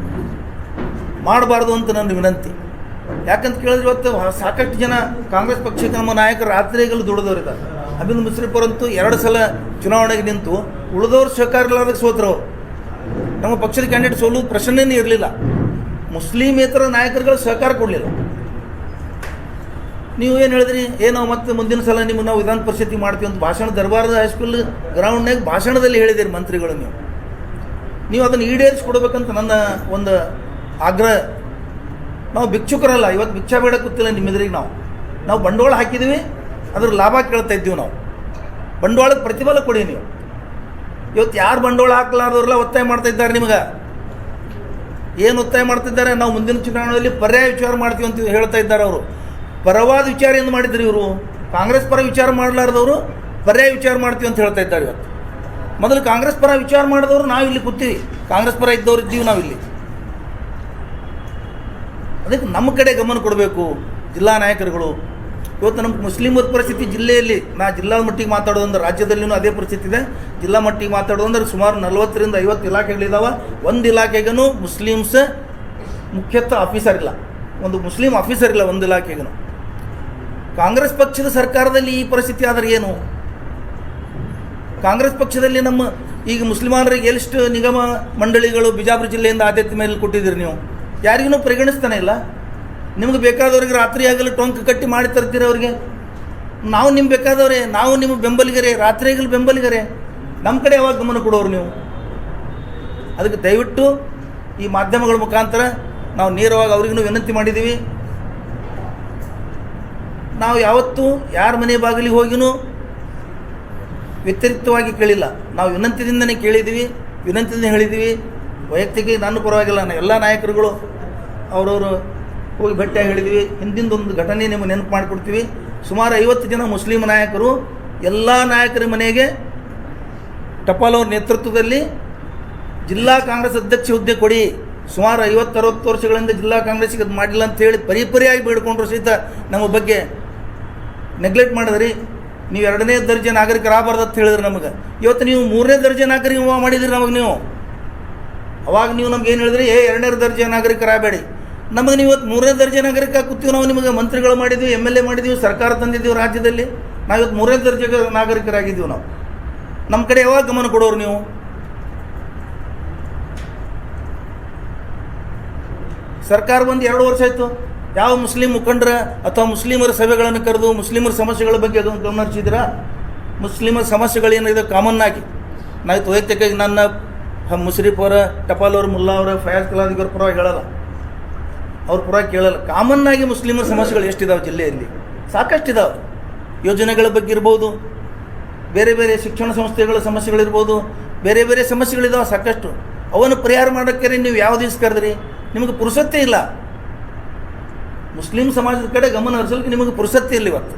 ಮಾಡಬಾರ್ದು ಅಂತ ನನ್ನ ವಿನಂತಿ. ಯಾಕಂತ ಕೇಳಿದ್ರೆ ಇವತ್ತು ಸಾಕಷ್ಟು ಜನ ಕಾಂಗ್ರೆಸ್ ಪಕ್ಷಕ್ಕೆ ನಮ್ಮ ನಾಯಕರು ರಾತ್ರಿಗಳು ದುಡಿದವರಿದ್ದಾರೆ. ಅಭಿನಂದ್ ಮುಶ್ರೀಫರಂತೂ 2 ಸಲ ಚುನಾವಣೆಗೆ ನಿಂತು ಉಳಿದವ್ರು ಸಹಕಾರ ಇಲ್ಲದಕ್ಕೆ ಸೋತ್ರವ್ರು. ನಮ್ಮ ಪಕ್ಷದ ಕ್ಯಾಂಡಿಡೇಟ್ ಸೋಲು ಪ್ರಶ್ನೆನೇ ಇರಲಿಲ್ಲ. ಮುಸ್ಲಿಮೇತರ ನಾಯಕರುಗಳು ಸಹಕಾರ ಕೊಡಲಿಲ್ಲ. ನೀವು ಏನು ಹೇಳಿದ್ರಿ, ಏನೋ ಮತ್ತೆ ಮುಂದಿನ ಸಲ ನಿಮಗೆ ನಾವು ವಿಧಾನ ಪರಿಷತ್ತಿಗೆ ಮಾಡ್ತೀವಿ ಅಂತ ಭಾಷಣ ದರ್ಬಾರದ ಹೈಸ್ಕೂಲ್ ಗ್ರೌಂಡ್ನಾಗ ಭಾಷಣದಲ್ಲಿ ಹೇಳಿದಿರಿ ಮಂತ್ರಿಗಳು. ನೀವು ಅದನ್ನು ಈಡೇರಿಸ್ಕೊಡ್ಬೇಕಂತ ನನ್ನ ಒಂದು ಆಗ್ರಹ. ನಾವು ಭಿಕ್ಷುಕರಲ್ಲ, ಇವತ್ತು ಭಿಕ್ಷಾ ಬೇಡ ಕೂತಿಲ್ಲ ನಿಮ್ಮೆದುರಿಗೆ. ನಾವು ಬಂಡವಾಳ ಹಾಕಿದ್ದೀವಿ, ಅದ್ರ ಲಾಭ ಕೇಳ್ತಾ ಇದ್ದೀವಿ. ನಾವು ಬಂಡವಾಳಕ್ಕೆ ಪ್ರತಿಫಲ ಕೊಡಿ. ನೀವು ಇವತ್ತು ಯಾರು ಬಂಡವಾಳ ಹಾಕಲಾರ್ದವ್ರೆಲ್ಲ ಒತ್ತಾಯ ಮಾಡ್ತಾ ಇದ್ದಾರೆ. ನಿಮಗೆ ಏನು ಒತ್ತಾಯ ಮಾಡ್ತಿದ್ದಾರೆ? ನಾವು ಮುಂದಿನ ಚುನಾವಣೆಯಲ್ಲಿ ಪರ್ಯಾಯ ವಿಚಾರ ಮಾಡ್ತೀವಿ ಅಂತ ಹೇಳ್ತಾ ಇದ್ದಾರೆ. ಅವರು ಪರವಾದ ವಿಚಾರ ಏನು ಮಾಡಿದ್ರು? ಇವರು ಕಾಂಗ್ರೆಸ್ ಪರ ವಿಚಾರ ಮಾಡಲಾರ್ದವರು ಪರ್ಯಾಯ ವಿಚಾರ ಮಾಡ್ತೀವಿ ಅಂತ ಹೇಳ್ತಾ ಇದ್ದಾರೆ. ಇವತ್ತು ಮೊದಲು ಕಾಂಗ್ರೆಸ್ ಪರ ವಿಚಾರ ಮಾಡಿದವರು ನಾವಿಲ್ಲಿ ಕೂತೀವಿ, ಕಾಂಗ್ರೆಸ್ ಪರ ಇದ್ದವ್ರು ಇದ್ದೀವಿ ನಾವಿಲ್ಲಿ. ಅದಕ್ಕೆ ನಮ್ಮ ಕಡೆ ಗಮನ ಕೊಡಬೇಕು ಜಿಲ್ಲಾ ನಾಯಕರುಗಳು. ಇವತ್ತು ನಮ್ಮ ಮುಸ್ಲಿಮರ ಪರಿಸ್ಥಿತಿ ಜಿಲ್ಲೆಯಲ್ಲಿ, ಜಿಲ್ಲಾ ಮಟ್ಟಿಗೆ ಮಾತಾಡೋದಂದ್ರೆ ರಾಜ್ಯದಲ್ಲಿಯೂ ಅದೇ ಪರಿಸ್ಥಿತಿ ಇದೆ. ಜಿಲ್ಲಾ ಮಟ್ಟಿಗೆ ಮಾತಾಡೋದಂದ್ರೆ ಸುಮಾರು 40ರಿಂದ 50 ಇಲಾಖೆಗಳಿದ್ದಾವೆ. ಒಂದು ಇಲಾಖೆಗೂ ಮುಸ್ಲಿಮ್ಸ್ ಮುಖ್ಯತ್ವ ಆಫೀಸರ್ ಇಲ್ಲ, ಒಂದು ಮುಸ್ಲಿಂ ಆಫೀಸರ್ ಇಲ್ಲ ಒಂದು ಇಲಾಖೆಗೂ. ಕಾಂಗ್ರೆಸ್ ಪಕ್ಷದ ಸರ್ಕಾರದಲ್ಲಿ ಈ ಪರಿಸ್ಥಿತಿ ಆದರೆ ಏನು? ಕಾಂಗ್ರೆಸ್ ಪಕ್ಷದಲ್ಲಿ ನಮ್ಮ ಈಗ ಮುಸ್ಲಿಮರಿಗೆ ಎಷ್ಟು ನಿಗಮ ಮಂಡಳಿಗಳು ಬಿಜಾಪುರ ಜಿಲ್ಲೆಯಿಂದ ಆದ್ಯತೆ ಮೇಲೆ ಕೊಟ್ಟಿದ್ದೀರಿ? ನೀವು ಯಾರಿಗೂ ಪರಿಗಣಿಸ್ತಾನೆ ಇಲ್ಲ. ನಿಮ್ಗೆ ಬೇಕಾದವ್ರಿಗೆ ರಾತ್ರಿ ಆಗಲು ಟೊಂಕ್ ಕಟ್ಟಿ ಮಾಡಿ ತರ್ತೀರ ಅವ್ರಿಗೆ. ನಾವು ನಿಮ್ಗೆ ಬೇಕಾದವ್ರೆ, ನಾವು ನಿಮ್ಮ ಬೆಂಬಲಿಗರೇ, ರಾತ್ರಿ ಆಗಲು ಬೆಂಬಲಿಗರೇ. ನಮ್ಮ ಕಡೆ ಯಾವಾಗ ಗಮನ ಕೊಡೋರು ನೀವು? ಅದಕ್ಕೆ ದಯವಿಟ್ಟು ಈ ಮಾಧ್ಯಮಗಳ ಮುಖಾಂತರ ನಾವು ನೇರವಾಗಿ ಅವ್ರಿಗೂ ವಿನಂತಿ ಮಾಡಿದ್ದೀವಿ. ನಾವು ಯಾವತ್ತೂ ಯಾರ ಮನೆ ಬಾಗಿಲಿಗೆ ಹೋಗಿನೂ ವ್ಯತಿರಿಕ್ತವಾಗಿ ಕೇಳಿಲ್ಲ. ನಾವು ವಿನಂತಿಯಿಂದನೇ ಕೇಳಿದ್ದೀವಿ, ವಿನಂತಿಯಿಂದ ಹೇಳಿದ್ದೀವಿ. ವೈಯಕ್ತಿಕ ನನ್ನ ಪರವಾಗಿಲ್ಲ, ಎಲ್ಲ ನಾಯಕರುಗಳು ಅವರವರು ಹೋಗಿ ಭೇಟಿಯಾಗಿ ಹೇಳಿದ್ದೀವಿ. ಹಿಂದಿಂದೊಂದು ಘಟನೆ ನಿಮಗೆ ನೆನಪು ಮಾಡಿಕೊಡ್ತೀವಿ. ಸುಮಾರು 50 ಜನ ಮುಸ್ಲಿಂ ನಾಯಕರು ಎಲ್ಲ ನಾಯಕರ ಮನೆಗೆ ಟಪಾಲ್ ಅವ್ರ ನೇತೃತ್ವದಲ್ಲಿ ಜಿಲ್ಲಾ ಕಾಂಗ್ರೆಸ್ ಅಧ್ಯಕ್ಷ ಹುದ್ದೆ ಕೊಡಿ, ಸುಮಾರು 50-60 ವರ್ಷಗಳಿಂದ ಜಿಲ್ಲಾ ಕಾಂಗ್ರೆಸ್ಗೆ ಅದು ಮಾಡಿಲ್ಲ ಅಂತೇಳಿ ಪರಿಪರಿಯಾಗಿ ಬೇಡ್ಕೊಂಡ್ರು ಸಹಿತ ನಮ್ಮ ಬಗ್ಗೆ ನೆಗ್ಲೆಕ್ಟ್ ಮಾಡಿದ್ರಿ. ನೀವು 2ನೇ ದರ್ಜೆ ನಾಗರಿಕರಾಗಬಾರ್ದು ಅಂತ ಹೇಳಿದ್ರಿ ನಮಗೆ. ಇವತ್ತು ನೀವು 3ನೇ ದರ್ಜೆ ನಾಗರಿಕ ಮಾಡಿದಿರಿ ನಮಗೆ. ನೀವು ಅವಾಗ ನೀವು ನಮ್ಗೆ ಏನು ಹೇಳಿದ್ರಿ? 2ನೇ ದರ್ಜೆ ನಾಗರಿಕರಾಗಬೇಡಿ. ನಮಗೆ ನೀವು ಇವತ್ತು 3ನೇ ದರ್ಜೆ ನಾಗರಿಕ ಕೂತೀವಿ. ನಾವು ನಿಮಗೆ ಮಂತ್ರಿಗಳು ಮಾಡಿದ್ವಿ, MLA ಮಾಡಿದ್ದೀವಿ, ಸರ್ಕಾರ ತಂದಿದ್ದೀವಿ ರಾಜ್ಯದಲ್ಲಿ. ನಾವು ಇವತ್ತು 3ನೇ ದರ್ಜೆ ನಾಗರಿಕರಾಗಿದ್ದೀವಿ. ನಾವು ನಮ್ಮ ಕಡೆ ಯಾವಾಗ ಗಮನ ಕೊಡೋರು ನೀವು? ಸರ್ಕಾರ ಬಂದು 2 ವರ್ಷ ಆಯಿತು. ಯಾವ ಮುಸ್ಲಿಂ ಮುಖಂಡರ ಅಥವಾ ಮುಸ್ಲಿಮರ ಸಭೆಗಳನ್ನು ಕರೆದು ಮುಸ್ಲಿಮರ ಸಮಸ್ಯೆಗಳ ಬಗ್ಗೆ ಅದನ್ನು ಗಮನ ಹರಿಸಿದ್ದೀರಾ? ಮುಸ್ಲಿಮರ ಸಮಸ್ಯೆಗಳೇನಿದೆ ಕಾಮನ್ ಆಗಿ ನಾವು ವೈಯಕ್ತಿಕ ನನ್ನ ಮುಷರೀಫ್ ಅವರ, ಟಪಾಲ್ ಅವರು, ಮುಲ್ಲಾ ಅವರ, ಫಯಾಜ್ ಕಲಾದಿಗೆ ಅವ್ರ ಪರವಾಗಿ ಹೇಳಲ್ಲ, ಅವ್ರ ಪರವಾಗಿ ಕೇಳಲ್ಲ. ಕಾಮನ್ ಆಗಿ ಮುಸ್ಲಿಮರ ಸಮಸ್ಯೆಗಳು ಎಷ್ಟಿದಾವೆ ಜಿಲ್ಲೆಯಲ್ಲಿ? ಸಾಕಷ್ಟು ಇದಾವೆ. ಯೋಜನೆಗಳ ಬಗ್ಗೆ ಇರ್ಬೋದು, ಬೇರೆ ಬೇರೆ ಶಿಕ್ಷಣ ಸಂಸ್ಥೆಗಳ ಸಮಸ್ಯೆಗಳಿರ್ಬೋದು, ಬೇರೆ ಬೇರೆ ಸಮಸ್ಯೆಗಳಿದಾವೆ ಸಾಕಷ್ಟು. ಅವನ್ನು ಪರಿಹಾರ ಮಾಡೋಕ್ಕೆ ನೀವು ಯಾವ ದಿವಸ ಕರೆದ್ರಿ? ನಿಮಗೆ ಪುರುಸತ್ತೇ ಇಲ್ಲ. ಮುಸ್ಲಿಂ ಸಮಾಜದ ಕಡೆ ಗಮನ ಹರಿಸಲಿಕ್ಕೆ ನಿಮಗೆ ಪುರುಸತ್ತೇ ಇಲ್ಲ. ಇವತ್ತು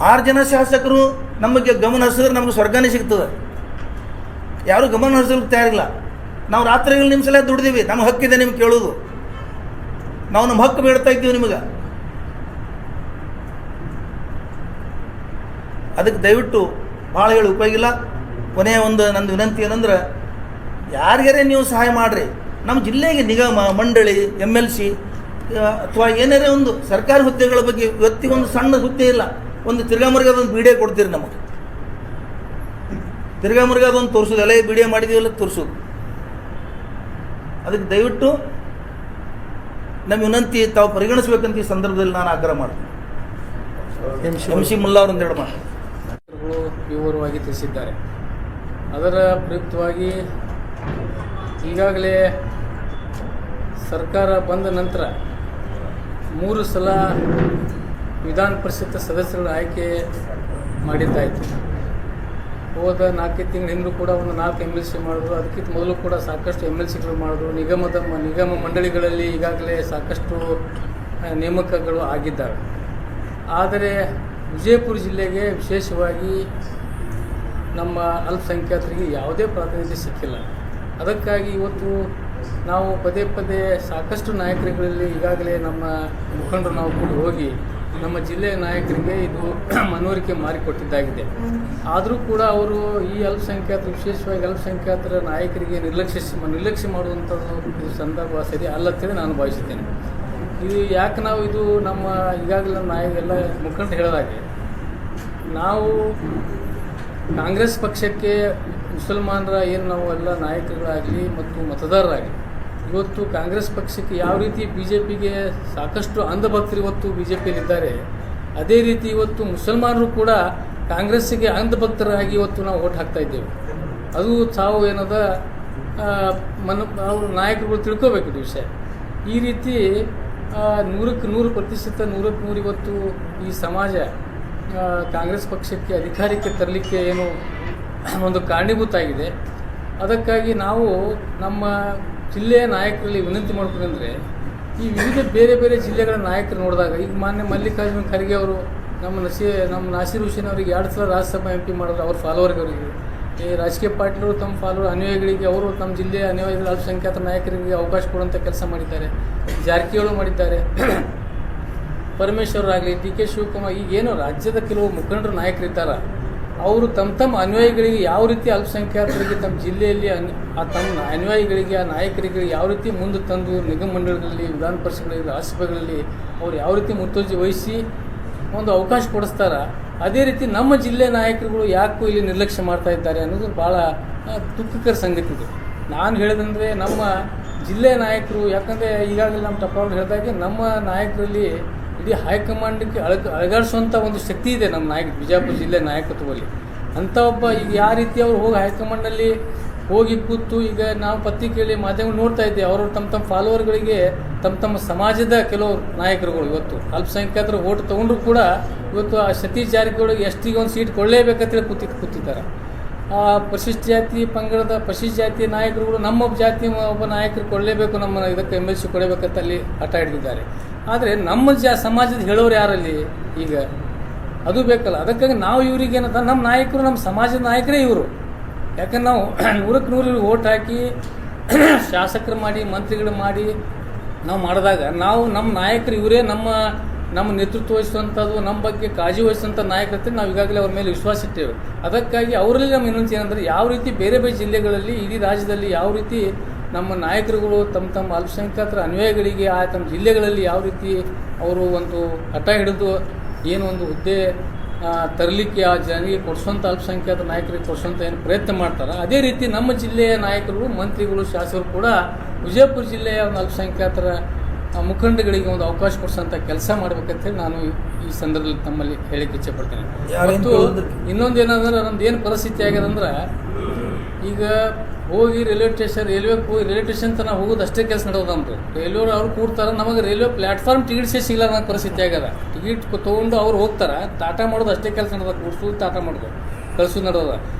6 ಜನ ಶಾಸಕರು ನಮಗೆ ಗಮನ ಹರಿಸಿದ್ರೆ ನಮಗೆ ಸ್ವರ್ಗನೇ ಸಿಗ್ತದೆ. ಯಾರೂ ಗಮನ ಹರಿಸಲಿಕ್ಕೆ ತಯಾರಿಲ್ಲ. ನಾವು ರಾತ್ರಿಗಳು ನಿಮ್ಮ ಸಲ ದುಡ್ದೀವಿ, ನಮ್ಮ ಹಕ್ಕಿದೆ ನಿಮ್ಗೆ ಕೇಳೋದು. ನಾವು ನಮ್ಮ ಹಕ್ಕು ಬೇಡ್ತಾ ಇದ್ದೀವಿ ನಿಮಗೆ. ಅದಕ್ಕೆ ದಯವಿಟ್ಟು ಭಾಳ ಹೇಳಿ ಉಪಯೋಗ ಇಲ್ಲ. ಕೊನೆಯ ಒಂದು ನಂದು ವಿನಂತಿ ಏನಂದ್ರೆ, ಯಾರಿಗಾರೇ ನೀವು ಸಹಾಯ ಮಾಡಿರಿ. ನಮ್ಮ ಜಿಲ್ಲೆಗೆ ನಿಗಮ ಮಂಡಳಿ, MLC ಅಥವಾ ಏನಾರೇ ಒಂದು ಸರ್ಕಾರಿ ಹುದ್ದೆಗಳ ಬಗ್ಗೆ ಇವತ್ತಿಗೊಂದು ಸಣ್ಣ ಹುದ್ದೆ ಇಲ್ಲ. ಒಂದು ತಿರ್ಗಾಮರ್ಗೆ ಅದೊಂದು ಬಿಡಿಯೋ ಕೊಡ್ತೀರಿ ನಮಗೆ. ತಿರ್ಗಾಮರ್ಗೆ ಅದೊಂದು ತೋರಿಸೋದು, ಎಲ್ಲ ಬಿಡಿಯೋ ಮಾಡಿದೀವಲ್ಲ ತೋರಿಸೋದು. ಅದಕ್ಕೆ ದಯವಿಟ್ಟು ನಮ್ಮ ವಿನಂತಿ ತಾವು ಪರಿಗಣಿಸಬೇಕಂತ ಈ ಸಂದರ್ಭದಲ್ಲಿ ನಾನು ಆಗ್ರಹ ಮಾಡ್ತೀನಿ. MC ಮುಲ್ಲಾ ಅವರೊಂದು 2 ಮಾತು ವಿವರವಾಗಿ ತಿಳಿಸಿದ್ದಾರೆ. ಅದರ ಪ್ರಯುಕ್ತವಾಗಿ ಈಗಾಗಲೇ ಸರ್ಕಾರ ಬಂದ ನಂತರ 3 ಸಲ ವಿಧಾನ ಪರಿಷತ್ ಸದಸ್ಯರ ಆಯ್ಕೆ ಮಾಡಿದ್ದಾಯಿತು. ಹೋದ 4 ತಿಂಗಳ ಹಿಂದೂ ಕೂಡ ಒಂದು 4 MLC ಮಾಡಿದ್ರು. ಅದಕ್ಕಿಂತ ಮೊದಲು ಕೂಡ ಸಾಕಷ್ಟು MLCಗಳು ಮಾಡಿದ್ರು. ನಿಗಮ ಮಂಡಳಿಗಳಲ್ಲಿ ಈಗಾಗಲೇ ಸಾಕಷ್ಟು ನೇಮಕಗಳು ಆಗಿದ್ದಾವೆ. ಆದರೆ ವಿಜಯಪುರ ಜಿಲ್ಲೆಗೆ ವಿಶೇಷವಾಗಿ ನಮ್ಮ ಅಲ್ಪಸಂಖ್ಯಾತರಿಗೆ ಯಾವುದೇ ಪ್ರಾತಿನಿಧ್ಯ ಸಿಕ್ಕಿಲ್ಲ. ಅದಕ್ಕಾಗಿ ಇವತ್ತು ನಾವು ಪದೇ ಪದೇ ಸಾಕಷ್ಟು ನಾಯಕರುಗಳಲ್ಲಿ ಈಗಾಗಲೇ ನಮ್ಮ ಮುಖಂಡರು ನಾವು ಕೂಡ ಹೋಗಿ ನಮ್ಮ ಜಿಲ್ಲೆಯ ನಾಯಕರಿಗೆ ಇದು ಮನವರಿಕೆ ಮಾಡಿಕೊಟ್ಟಿದ್ದಾಗಿದೆ. ಆದರೂ ಕೂಡ ಅವರು ಈ ಅಲ್ಪಸಂಖ್ಯಾತರು, ವಿಶೇಷವಾಗಿ ಅಲ್ಪಸಂಖ್ಯಾತರ ನಾಯಕರಿಗೆ ನಿರ್ಲಕ್ಷ್ಯ ಮಾಡುವಂಥದ್ದು ಇದು ಸಂದರ್ಭ ಸರಿ ಅಲ್ಲಂತೇಳಿ ನಾನು ಭಾವಿಸುತ್ತೇನೆ. ಇದು ಯಾಕೆ ನಾವು ಇದು ನಮ್ಮ ಈಗಾಗಲೇ ನಮ್ಮ ಎಲ್ಲ ಮುಖಂಡರು ಹೇಳಿದಾಗೆ ನಾವು ಕಾಂಗ್ರೆಸ್ ಪಕ್ಷಕ್ಕೆ ಮುಸಲ್ಮಾನರ ಏನು ನಾವು ಎಲ್ಲ ನಾಯಕರುಗಳಾಗಲಿ ಮತ್ತು ಮತದಾರರಾಗಲಿ ಇವತ್ತು ಕಾಂಗ್ರೆಸ್ ಪಕ್ಷಕ್ಕೆ ಯಾವ ರೀತಿ BJPಗೆ ಸಾಕಷ್ಟು ಅಂಧಭಕ್ತರು ಇವತ್ತು BJPಯಲ್ಲಿದ್ದಾರೆ, ಅದೇ ರೀತಿ ಇವತ್ತು ಮುಸಲ್ಮಾನರು ಕೂಡ ಕಾಂಗ್ರೆಸ್ಸಿಗೆ ಅಂಧಭಕ್ತರಾಗಿ ಇವತ್ತು ನಾವು ಓಟ್ ಹಾಕ್ತಾ ಇದ್ದೇವೆ. ಅದು ತಾವು ಏನದ ಅವ್ರ ನಾಯಕರುಗಳು ತಿಳ್ಕೋಬೇಕು ಇದು ವಿಷಯ. ಈ ರೀತಿ 100% 100% ಇವತ್ತು ಈ ಸಮಾಜ ಕಾಂಗ್ರೆಸ್ ಪಕ್ಷಕ್ಕೆ ಅಧಿಕಾರಕ್ಕೆ ತರಲಿಕ್ಕೆ ಏನು ಒಂದು ಕಾರಣೀಭೂತ ಆಗಿದೆ. ಅದಕ್ಕಾಗಿ ನಾವು ನಮ್ಮ ಜಿಲ್ಲೆಯ ನಾಯಕರಲ್ಲಿ ವಿನಂತಿ ಮಾಡ್ಕೊಂಡ್ರೆ ಈ ವಿವಿಧ ಬೇರೆ ಬೇರೆ ಜಿಲ್ಲೆಗಳ ನಾಯಕರು ನೋಡಿದಾಗ ಈಗ ಮಾನ್ಯ ಮಲ್ಲಿಕಾರ್ಜುನ ಖರ್ಗೆ ಅವರು ನಮ್ಮ ನಾಸೀರ್ ಹುಸೇನ್ ಅವರಿಗೆ 2 ಸಲ ರಾಜ್ಯಸಭಾ MP ಮಾಡಿದ್ರು, ಅವ್ರ ಫಾಲೋವರ್ಗಳಿಗೆ. ಈ ರಾಜಕೀಯ ಪಾರ್ಟಿಗಳು ತಮ್ಮ ಫಾಲೋವರ್ ಅನುಯಾಯಿಗಳಿಗೆ ಅವರು ತಮ್ಮ ಜಿಲ್ಲೆಯ ಅನುಯಾಯಿಗಳ ಅಲ್ಪಸಂಖ್ಯಾತ ನಾಯಕರಿಗೆ ಅವಕಾಶ ಕೊಡುವಂಥ ಕೆಲಸ ಮಾಡಿದ್ದಾರೆ. ಜಾರಕಿಹೊಳಿ ಮಾಡಿದ್ದಾರೆ, ಪರಮೇಶ್ವರರಾಗಲಿ, DK ಶಿವಕುಮಾರ್, ಈಗೇನು ರಾಜ್ಯದ ಕೆಲವು ಮುಖಂಡರು ನಾಯಕರಿದ್ದಾರೆ ಅವರು ತಮ್ಮ ಅನುಯಾಯಿಗಳಿಗೆ ಯಾವ ರೀತಿ ಅಲ್ಪಸಂಖ್ಯಾತರಿಗೆ ತಮ್ಮ ಜಿಲ್ಲೆಯಲ್ಲಿ ತಮ್ಮ ಅನುಯಾಯಿಗಳಿಗೆ ಆ ನಾಯಕರಿಗೆ ಯಾವ ರೀತಿ ಮುಂದೆ ತಂದು ನಿಗಮ ಮಂಡಳಿಗಳಲ್ಲಿ, ವಿಧಾನ ಪರಿಷತ್ಗಳಲ್ಲಿ, ರಾಜ್ಯಸಭೆಗಳಲ್ಲಿ ಅವ್ರು ಯಾವ ರೀತಿ ಮುತುವರ್ಜಿ ವಹಿಸಿ ಒಂದು ಅವಕಾಶ ಕೊಡಿಸ್ತಾರ, ಅದೇ ರೀತಿ ನಮ್ಮ ಜಿಲ್ಲೆ ನಾಯಕರುಗಳು ಯಾಕೂ ಇಲ್ಲಿ ನಿರ್ಲಕ್ಷ್ಯ ಮಾಡ್ತಾ ಇದ್ದಾರೆ ಅನ್ನೋದು ಭಾಳ ದುಃಖಕರ ಸಂಗತಿ ಇದೆ. ನಾನು ಹೇಳಿದಂದರೆ ನಮ್ಮ ಜಿಲ್ಲೆಯ ನಾಯಕರು, ಯಾಕಂದರೆ ಈಗಾಗಲೇ ನಮ್ಮ ಟಪಾಲ್ ಹೇಳಿದಾಗೆ ನಮ್ಮ ನಾಯಕರಲ್ಲಿ ಇಡೀ ಹೈಕಮಾಂಡ್ಗೆ ಅಳಗಾಡಿಸುವಂಥ ಒಂದು ಶಕ್ತಿ ಇದೆ ನಮ್ಮ ಬಿಜಾಪುರ ಜಿಲ್ಲೆ ನಾಯಕತ್ವದಲ್ಲಿ. ಅಂಥ ಒಬ್ಬ ಈಗ ಯಾವ ರೀತಿ ಅವರು ಹೋಗಿ ಹೈಕಮಾಂಡ್ನಲ್ಲಿ ಹೋಗಿ ಕೂತು ಈಗ ನಾವು ಪತ್ರಿಕೆಯಲ್ಲಿ ಮಾಧ್ಯಮ ನೋಡ್ತಾ ಇದ್ದೇವೆ, ಅವರು ತಮ್ಮ ಫಾಲೋವರ್ಗಳಿಗೆ ತಮ್ಮ ಸಮಾಜದ ಕೆಲವು ನಾಯಕರುಗಳು ಇವತ್ತು ಅಲ್ಪಸಂಖ್ಯಾತರು ಓಟ್ ತೊಗೊಂಡ್ರು ಕೂಡ ಇವತ್ತು ಆ ಸತೀಶ್ ಜಾರಕಿಹೊಳಿಗೆ ಎಷ್ಟಿಗೆ ಒಂದು ಸೀಟ್ ಕೊಡಲೇಬೇಕಂತೇಳಿ ಕೂತಿದ್ದಾರೆ. ಆ ಪರಿಶಿಷ್ಟ ಜಾತಿ ಪಂಗಡದ ಪರಿಶಿಷ್ಟ ಜಾತಿಯ ನಾಯಕರುಗಳು ನಮ್ಮ ಜಾತಿ ಒಬ್ಬ ನಾಯಕರು ಕೊಡಲೇಬೇಕು, ನಮ್ಮ ಇದಕ್ಕೆ MLC ಕೊಡಬೇಕಂತ ಅಲ್ಲಿ ಹಠ ಹಿಡಿದಿದ್ದಾರೆ. ಆದರೆ ನಮ್ಮ ಸಮಾಜದ ಹೇಳೋರು ಯಾರಲ್ಲಿ ಈಗ ಅದು ಬೇಕಲ್ಲ. ಅದಕ್ಕಾಗಿ ನಾವು ಇವರಿಗೆ ಏನಂತ ನಮ್ಮ ನಾಯಕರು, ನಮ್ಮ ಸಮಾಜದ ನಾಯಕರೇ ಇವರು. ಯಾಕಂದ್ರೆ ನಾವು 100ಕ್ಕೆ 100 ಓಟ್ ಹಾಕಿ ಶಾಸಕರು ಮಾಡಿ ಮಂತ್ರಿಗಳು ಮಾಡಿ ನಾವು ಮಾಡಿದಾಗ ನಾವು ನಮ್ಮ ನಾಯಕರು ಇವರೇ, ನಮ್ಮ ನೇತೃತ್ವ ವಹಿಸುವಂಥದ್ದು, ನಮ್ಮ ಬಗ್ಗೆ ಕಾಳಜಿ ವಹಿಸುವಂಥ ನಾಯಕರತ್ತೆ ನಾವು ಈಗಾಗಲೇ ಅವ್ರ ಮೇಲೆ ವಿಶ್ವಾಸ ಇಟ್ಟೇವೆ. ಅದಕ್ಕಾಗಿ ಅವರಲ್ಲಿ ನಮ್ಮ ಇನ್ನೊಂದು ಏನಂದರೆ ಯಾವ ರೀತಿ ಬೇರೆ ಬೇರೆ ಜಿಲ್ಲೆಗಳಲ್ಲಿ ಇಡೀ ರಾಜ್ಯದಲ್ಲಿ ಯಾವ ರೀತಿ ನಮ್ಮ ನಾಯಕರುಗಳು ತಮ್ಮ ಅಲ್ಪಸಂಖ್ಯಾತರ ಅನ್ವಯಗಳಿಗೆ ತಮ್ಮ ಜಿಲ್ಲೆಗಳಲ್ಲಿ ಯಾವ ರೀತಿ ಅವರು ಒಂದು ಹಠ ಹಿಡಿದು ಏನು ಒಂದು ಹುದ್ದೆ ತರಲಿಕ್ಕೆ ಆ ಜನರಿಗೆ ಕೊಡಿಸುವಂಥ ಅಲ್ಪಸಂಖ್ಯಾತ ನಾಯಕರಿಗೆ ಕೊಡಿಸುವಂಥ ಏನು ಪ್ರಯತ್ನ ಮಾಡ್ತಾರೆ, ಅದೇ ರೀತಿ ನಮ್ಮ ಜಿಲ್ಲೆಯ ನಾಯಕರು, ಮಂತ್ರಿಗಳು, ಶಾಸಕರು ಕೂಡ ವಿಜಯಪುರ ಜಿಲ್ಲೆಯ ಒಂದು ಅಲ್ಪಸಂಖ್ಯಾತರ ಮುಖಂಡಗಳಿಗೆ ಒಂದು ಅವಕಾಶ ಕೊಡಿಸೋಂಥ ಕೆಲಸ ಮಾಡ್ಬೇಕಂತೇಳಿ ನಾನು ಈ ಸಂದರ್ಭದಲ್ಲಿ ತಮ್ಮಲ್ಲಿ ಹೇಳಿಕ್ಕೆ ಇಚ್ಛೆ ಪಡ್ತೇನೆ. ಮತ್ತು ಇನ್ನೊಂದೇನಂದ್ರೆ ನಮ್ದು ಏನು ಪರಿಸ್ಥಿತಿ ಆಗ್ಯದಂದ್ರೆ ಈಗ ಹೋಗಿ ರೈಲ್ವೆ ಸ್ಟೇಷನ್ ತನಕ ಹೋಗೋದು ಅಷ್ಟೇ ಕೆಲಸ ನಡೆಯೋದು. ನಮ್ಮದು ರೈಲ್ವೆ ಅವ್ರು ಕೂಡ್ತಾರೆ, ನಮಗೆ ರೈಲ್ವೆ ಪ್ಲಾಟ್ಫಾರ್ಮ್ ಟಿಕೆಟ್ಸೇ ಸಿಗಲ್ಲ ಅನ್ನೋ ಪರಿಸ್ಥಿತಿ ಆಗ್ಯದ. ಟಿಕೆಟ್ ತೊಗೊಂಡು ಅವ್ರು ಹೋಗ್ತಾರೆ, ಟಾಟಾ ಮಾಡೋದು ಅಷ್ಟೇ ಕೆಲಸ ನಡೆದ, ಕೂಡ್ಸೋದು ಟಾಟಾ ಮಾಡೋದು, ಕಳ್ಸೋದು ನಡೆಯೋದ.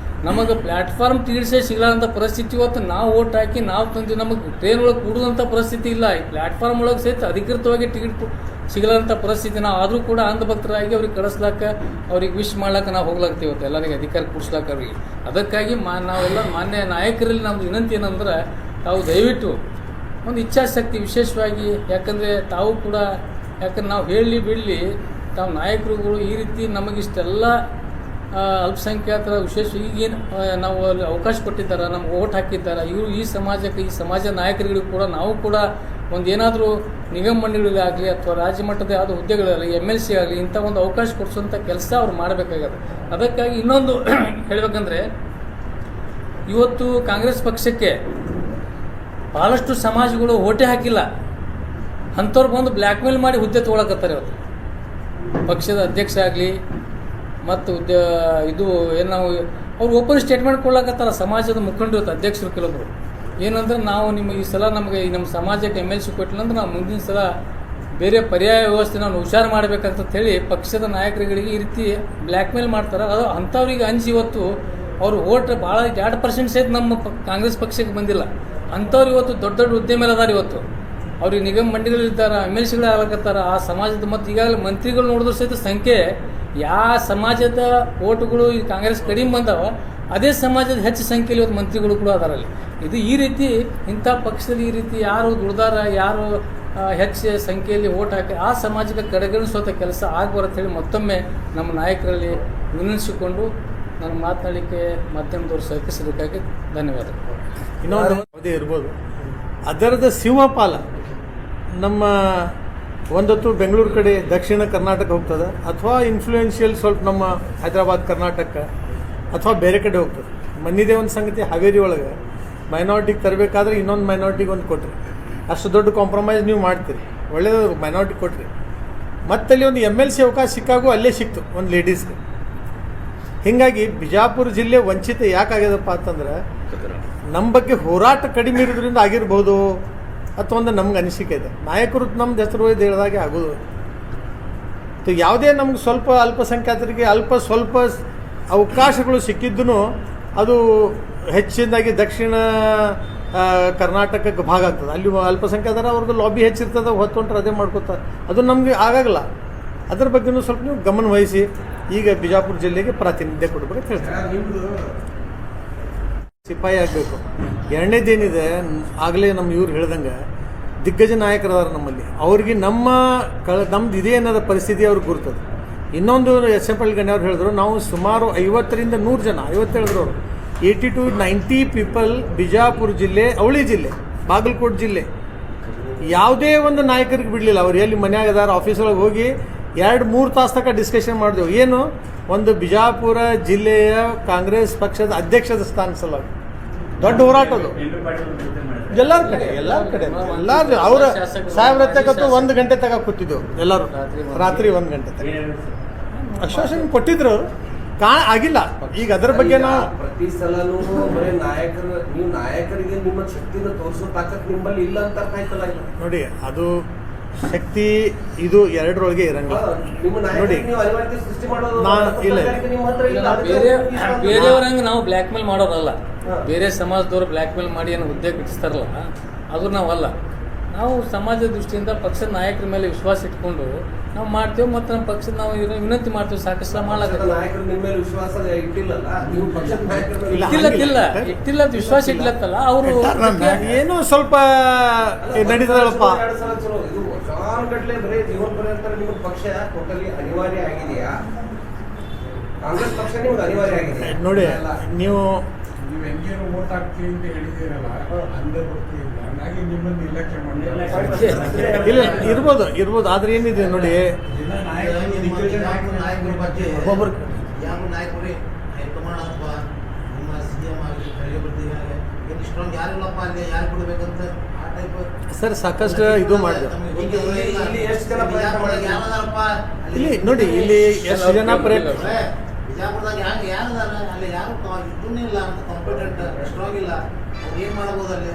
ನಮಗೆ ಪ್ಲಾಟ್ಫಾರ್ಮ್ ಟಿಕೆಟ್ಸೇ ಸಿಗಲ್ಲ ಅಂತ ಪರಿಸ್ಥಿತಿ ಇವತ್ತು ನಾವು ಓಟ್ ಹಾಕಿ ನಾವು ತಂದು ನಮಗೆ ಟ್ರೈನ್ ಒಳಗೆ ಕೂಡುವಂಥ ಪರಿಸ್ಥಿತಿ ಇಲ್ಲ. ಈ ಪ್ಲಾಟ್ಫಾರ್ಮ್ ಒಳಗೆ ಸಹಿತ ಅಧಿಕೃತವಾಗಿ ಟಿಕೆಟ್ ಸಿಗಲಾರಂಥ ಪರಿಸ್ಥಿತಿ. ನಾವು ಆದರೂ ಕೂಡ ಅಂಧಭಕ್ತರಾಗಿ ಅವ್ರಿಗೆ ಕಳಿಸ್ಲಾಕ, ಅವ್ರಿಗೆ ವಿಶ್ ಮಾಡ್ಲಾಕ ನಾವು ಹೋಗ್ಲಾಗ್ತೀವಿ ಇವತ್ತು ಎಲ್ಲರಿಗೆ ಅಧಿಕಾರ ಕೊಡಿಸ್ಲಾಕ ಅವ್ರಿಗೆ. ಅದಕ್ಕಾಗಿ ನಾವೆಲ್ಲ ಮಾನ್ಯ ನಾಯಕರಲ್ಲಿ ನಮ್ಮದು ವಿನಂತಿ ಏನಂದ್ರೆ ತಾವು ದಯವಿಟ್ಟು ಒಂದು ಇಚ್ಛಾಶಕ್ತಿ ವಿಶೇಷವಾಗಿ, ಯಾಕಂದರೆ ತಾವು ಕೂಡ ಯಾಕಂದ್ರೆ ನಾವು ಹೇಳಲಿ ಬಿಡಲಿ ತಾವು ನಾಯಕರುಗಳು ಈ ರೀತಿ ನಮಗಿಷ್ಟೆಲ್ಲ ಅಲ್ಪಸಂಖ್ಯಾತರ ವಿಶೇಷ ಈಗೇನು ನಾವು ಅಲ್ಲಿ ಅವಕಾಶ ಕೊಟ್ಟಿದ್ದಾರೆ, ನಮ್ಗೆ ಓಟ್ ಹಾಕಿದ್ದಾರೆ, ಇವರು ಈ ಸಮಾಜ ನಾಯಕರುಗಳಿಗೂ ಕೂಡ ನಾವು ಕೂಡ ಒಂದು ಏನಾದರೂ ನಿಗಮ ಮಂಡಳಿಗಳಾಗಲಿ ಅಥವಾ ರಾಜ್ಯ ಮಟ್ಟದ ಯಾವುದೋ ಹುದ್ದೆಗಳಾಗಲಿ MLC ಆಗಲಿ ಇಂಥ ಒಂದು ಅವಕಾಶ ಕೊಡಿಸುವಂಥ ಕೆಲಸ ಅವ್ರು ಮಾಡಬೇಕಾಗತ್ತೆ. ಅದಕ್ಕಾಗಿ ಇನ್ನೊಂದು ಹೇಳಬೇಕಂದ್ರೆ ಇವತ್ತು ಕಾಂಗ್ರೆಸ್ ಪಕ್ಷಕ್ಕೆ ಭಾಳಷ್ಟು ಸಮಾಜಗಳು ಓಟೇ ಹಾಕಿಲ್ಲ, ಅಂಥವ್ರು ಬಂದು ಬ್ಲ್ಯಾಕ್ ಮೇಲ್ ಮಾಡಿ ಹುದ್ದೆ ತೊಗೊಳಕತ್ತಾರೆ. ಇವತ್ತು ಪಕ್ಷದ ಅಧ್ಯಕ್ಷ ಆಗಲಿ ಮತ್ತು ಇದು ಏನು ನಾವು ಅವ್ರು ಓಪನ್ ಸ್ಟೇಟ್ಮೆಂಟ್ ಕೊಡ್ಲಕತ್ತಾರ ಸಮಾಜದ ಮುಖಂಡರು, ಅಧ್ಯಕ್ಷರು ಕೆಲವೊಬ್ಬರು ಏನಂದ್ರೆ ನಾವು ಈ ಸಲ ನಮಗೆ ನಮ್ಮ ಸಮಾಜಕ್ಕೆ MLC ಕೊಟ್ಟಿಲ್ಲ ಅಂದ್ರೆ ನಾವು ಮುಂದಿನ ಸಲ ಬೇರೆ ಪರ್ಯಾಯ ವ್ಯವಸ್ಥೆ ನಾವು ಹುಷಾರು ಮಾಡಬೇಕಂತ ಹೇಳಿ ಪಕ್ಷದ ನಾಯಕರುಗಳಿಗೆ ಈ ರೀತಿ ಬ್ಲ್ಯಾಕ್ ಮೇಲ್ ಮಾಡ್ತಾರೆ. ಅದು ಅಂಥವ್ರಿಗೆ ಅಂಜಿ ಇವತ್ತು ಅವರು ಓಟ್ ಭಾಳ 2% ಸಹಿತ ನಮ್ಮ ಕಾಂಗ್ರೆಸ್ ಪಕ್ಷಕ್ಕೆ ಬಂದಿಲ್ಲ. ಅಂಥವ್ರು ಇವತ್ತು ದೊಡ್ಡ ಹುದ್ದೆ ಮೇಲೆ ಅದಾರ. ಇವತ್ತು ಅವ್ರಿಗೆ ನಿಗಮ ಮಂಡಳಿಗಳಿದ್ದಾರೆ, MLCಗಳು ಆಗ್ಲಕತ್ತಾರ. ಆ ಸಮಾಜದ ಮತ್ತು ಈಗಾಗಲೇ ಮಂತ್ರಿಗಳು ನೋಡಿದ್ರು ಸಹಿತ ಸಂಖ್ಯೆ ಯಾವ ಸಮಾಜದ ಓಟುಗಳು ಈ ಕಾಂಗ್ರೆಸ್ ಕಡಿಮೆ ಬಂದವ ಅದೇ ಸಮಾಜದ ಹೆಚ್ಚು ಸಂಖ್ಯೆಯಲ್ಲಿ ಇವತ್ತು ಮಂತ್ರಿಗಳು ಕೂಡ ಅದರಲ್ಲಿ. ಇದು ಈ ರೀತಿ ಇಂಥ ಪಕ್ಷದಲ್ಲಿ ಈ ರೀತಿ ಯಾರು ದುಡ್ದಾರ, ಯಾರು ಹೆಚ್ಚು ಸಂಖ್ಯೆಯಲ್ಲಿ ಓಟ್ ಹಾಕಿ ಆ ಸಮಾಜಕ್ಕೆ ಕಡೆಗಣಿಸುವಂಥ ಕೆಲಸ ಆಗಬಾರದು ಹೇಳಿ ಮತ್ತೊಮ್ಮೆ ನಮ್ಮ ನಾಯಕರಲ್ಲಿ ವಿನಂತಿಸಿಕೊಂಡು ನಾನು ಮಾತನಾಡಲಿಕ್ಕೆ ಮಾಧ್ಯಮದವರು ಸಹಕರಿಸಬೇಕಾಗಿ ಧನ್ಯವಾದಗಳು. ಇನ್ನೊಂದು ಅವಧಿ ಇರ್ಬೋದು. ಅದರದ ಸಿಂಹಪಾಲ ನಮ್ಮ ಒಂದೊತ್ತು ಬೆಂಗಳೂರು ಕಡೆ ದಕ್ಷಿಣ ಕರ್ನಾಟಕ ಹೋಗ್ತದೆ, ಅಥವಾ ಇನ್ಫ್ಲೂಯೆನ್ಷಿಯಲ್ ಸ್ವಲ್ಪ ನಮ್ಮ ಹೈದರಾಬಾದ್ ಕರ್ನಾಟಕ ಅಥವಾ ಬೇರೆ ಕಡೆ ಹೋಗ್ತದೆ. ಮನ್ನಿದೆ ಒಂದು ಸಂಗತಿ, ಹಾವೇರಿ ಒಳಗೆ ಮೈನಾರಿಟಿಗೆ ತರಬೇಕಾದ್ರೆ ಇನ್ನೊಂದು ಮೈನಾರಿಟಿಗೆ ಒಂದು ಕೊಟ್ರಿ, ಅಷ್ಟು ದೊಡ್ಡ ಕಾಂಪ್ರಮೈಸ್ ನೀವು ಮಾಡ್ತೀರಿ, ಒಳ್ಳೆಯದು ಮೈನಾರಿಟಿ ಕೊಟ್ರಿ. ಮತ್ತಲ್ಲಿ ಒಂದು MLC ಅವಕಾಶ ಸಿಕ್ಕಾಗೂ ಅಲ್ಲೇ ಸಿಕ್ತು ಒಂದು ಲೇಡೀಸ್ಗೆ. ಹೀಗಾಗಿ ಬಿಜಾಪುರ ಜಿಲ್ಲೆ ವಂಚಿತ ಯಾಕಾಗ್ಯದಪ್ಪ ಅಂತಂದ್ರೆ ನಮ್ಮ ಬಗ್ಗೆ ಹೋರಾಟ ಕಡಿಮೆ ಇರೋದ್ರಿಂದ ಆಗಿರ್ಬೋದು ಅಥವಾ ಒಂದು ನಮ್ಗೆ ಅನಿಸಿಕೆ ಇದೆ. ನಾಯಕರು ನಮ್ದು ಹೆಸರು ಒಯ್ದು ಹೇಳಿದಾಗೆ ಆಗೋದು. ಯಾವುದೇ ನಮ್ಗೆ ಸ್ವಲ್ಪ ಅಲ್ಪಸಂಖ್ಯಾತರಿಗೆ ಸ್ವಲ್ಪ ಅವಕಾಶಗಳು ಸಿಕ್ಕಿದ್ದೂ ಅದು ಹೆಚ್ಚಿನದಾಗಿ ದಕ್ಷಿಣ ಕರ್ನಾಟಕಕ್ಕೆ ಭಾಗ ಆಗ್ತದೆ. ಅಲ್ಲಿ ಅಲ್ಪಸಂಖ್ಯಾತರ ಅವ್ರದ್ದು ಲಾಬಿ ಹೆಚ್ಚಿರ್ತದೆ, ಹೊತ್ತೊಂಟ್ರೆ ಅದೇ ಮಾಡ್ಕೋತಾರೆ. ಅದು ನಮಗೆ ಆಗಾಗಲ್ಲ. ಅದ್ರ ಬಗ್ಗೆನೂ ಸ್ವಲ್ಪ ನೀವು ಗಮನ ವಹಿಸಿ ಈಗ ಬಿಜಾಪುರ ಜಿಲ್ಲೆಗೆ ಪ್ರಾತಿನಿಧ್ಯ ಕೊಡ್ಬೇಕಂತ ಹೇಳ್ತಾರೆ. ಸಿಪಾಯಿ ಆಗಬೇಕು. ಎರಡನೇದೇನಿದೆ, ಆಗಲೇ ನಮ್ಮ ಇವ್ರು ಹೇಳ್ದಂಗೆ ದಿಗ್ಗಜ ನಾಯಕರದಾರ ನಮ್ಮಲ್ಲಿ. ಅವ್ರಿಗೆ ನಮ್ದು ಇದೇ ಅನ್ನೋದ ಪರಿಸ್ಥಿತಿ ಅವ್ರಿಗೆ ಗುರ್ತದೆ. ಇನ್ನೊಂದು SF ಗಣ್ಯ ಅವ್ರು ಹೇಳಿದ್ರು, ನಾವು ಸುಮಾರು 50ರಿಂದ 100 ಜನ, 50 ಹೇಳಿದ್ರು ಅವರು, 80 to 90 ಪೀಪಲ್ ಬಿಜಾಪುರ ಜಿಲ್ಲೆ, ಅವಳಿ ಜಿಲ್ಲೆ, ಬಾಗಲಕೋಟೆ ಜಿಲ್ಲೆ ಯಾವುದೇ ಒಂದು ನಾಯಕರಿಗೆ ಬಿಡಲಿಲ್ಲ. ಅವ್ರು ಎಲ್ಲಿ ಮನ್ಯಾಗ ಅದಾರ ಆಫೀಸೊಳಗೆ ಹೋಗಿ 2-3 ತಾಸು ತನಕ ಡಿಸ್ಕಷನ್ ಮಾಡಿದೆವು. ಏನು ಒಂದು ಬಿಜಾಪುರ ಜಿಲ್ಲೆಯ ಕಾಂಗ್ರೆಸ್ ಪಕ್ಷದ ಅಧ್ಯಕ್ಷದ ಸ್ಥಾನ ಸಲುವಾಗಿ ದೊಡ್ಡ ಹೋರಾಟ ಅದು. ಎಲ್ಲರ ಕಡೆ ಅವರ ಸಾಹೇಬ್ರ ಹತ್ತಕತ್ತು 1 ಗಂಟೆ ತನಕ ಕೂತಿದ್ದೆವು ಎಲ್ಲರೂ, ರಾತ್ರಿ 1 ಗಂಟೆ ತನಕ ಆಶ್ವಾಸನೆ ಕೊಟ್ಟಿದ್ರು. ಆಗಿಲ್ಲ. ಈಗ ಅದರ ಬಗ್ಗೆ ನಾವು ಪ್ರತಿ ಸಲನೂ ಬರೀ ನೀವು ನಾಯಕರಿಗೆ ನಿಮ್ಮ ಶಕ್ತಿನ ತೋರಿಸೋ ತಾಕತ್ ನಿಮ್ಮಲ್ಲಿ ಇಲ್ಲ ಅಂತ ಅರ್ಥ ಆಯ್ತಲ್ಲ. ನೋಡಿ, ಅದು ಶಕ್ತಿ ಇದು ಎರಡರೊಳಗೆ ಇರಂಗಿಲ್ಲ. ನೋಡಿ, ಬೇರೆಯವ್ರಂಗೆ ನಾವು ಬ್ಲ್ಯಾಕ್ ಮೇಲ್ ಮಾಡೋರಲ್ಲ. ಬೇರೆ ಸಮಾಜದವ್ರು ಬ್ಲ್ಯಾಕ್ ಮೇಲ್ ಮಾಡಿ ಏನು ಹುದ್ದೆ ಗಿಟ್ಟಿಸ್ತಾರಲ್ಲ, ಅದು ನಾವಲ್ಲ. ನಾವು ಸಮಾಜದ ದೃಷ್ಟಿಯಿಂದ ಪಕ್ಷದ ನಾಯಕರ ಮೇಲೆ ವಿಶ್ವಾಸ ಇಟ್ಕೊಂಡು ನಾವು ಮಾಡ್ತೇವೆ. ಮತ್ತು ನಮ್ಮ ಪಕ್ಷದ ನಾವು ವಿನಂತಿ ಮಾಡ್ತೇವೆ, ಸಾಕಷ್ಟು ಇಟ್ಟಿಲ್ಲ ವಿಶ್ವಾಸ ಇಟ್ಲತ್ತಲ್ಲ ಅವರು ಏನೋ ಸ್ವಲ್ಪ ನಡೀತದಲ್ಲಪ್ಪ. ಪಕ್ಷ ಟೋಟಲಿ ಅನಿವಾರ್ಯ ಆಗಿದೆಯಾ? ಕಾಂಗ್ರೆಸ್ ಪಕ್ಷ ನಿಮ್ಗೆ ಅನಿವಾರ್ಯ ಆಗಿದೆ ನೋಡಿ. ನೀವು ಹೆಂಗೇನು ವೋಟ್ ಹಾಕ್ತೀವಿ ಅಂತ ಹೇಳಿದ್ದೀರಲ್ಲ, ಅಂದೇ ಬರ್ತೀವಿ, ಹಾಗಾಗಿ ನಿಮ್ಮನ್ನು ಇಲಾಖೆ ಮಾಡಿ ಇಲ್ಲ ಇರ್ಬೋದು. ಆದ್ರೆ ಏನಿದೆ ನೋಡಿ, ಒಬ್ಬೊಬ್ರು ಯಾವ ನಾಯಕರೇ ಹೈಕಮಾಂಡ್ ಅಥವಾ ನಿಮ್ಮ CM ಆಗಲಿ ಖರ್ಗೆ ಬರ್ತೀವಿ ಇಷ್ಟೊಂದು ಯಾರಿಲ್ಲಪ್ಪ ಅಲ್ಲಿ ಯಾರು ಕೊಡಬೇಕಂತ ಆ ಟೈಪ್ ಸರ್ ಸಾಕಷ್ಟು ಇದು ಮಾಡಿದೆ. ಇಲ್ಲಿ ನೋಡಿ, ಇಲ್ಲಿ ಎಷ್ಟು ಜನ ಪ್ರಯತ್ನ ಬಿಜಾಪುರದಾಗ ಯಾರದಾರ ಅಲ್ಲಿ ಯಾರು ಇದನ್ನೇ ಇಲ್ಲ ಅಂತ ಕಾಂಪಿಟೆಂಟ್ ಸ್ಟ್ರಾಂಗ್ ಇಲ್ಲ, ಏನು ಮಾಡ್ಬೋದು ಅಲ್ಲಿ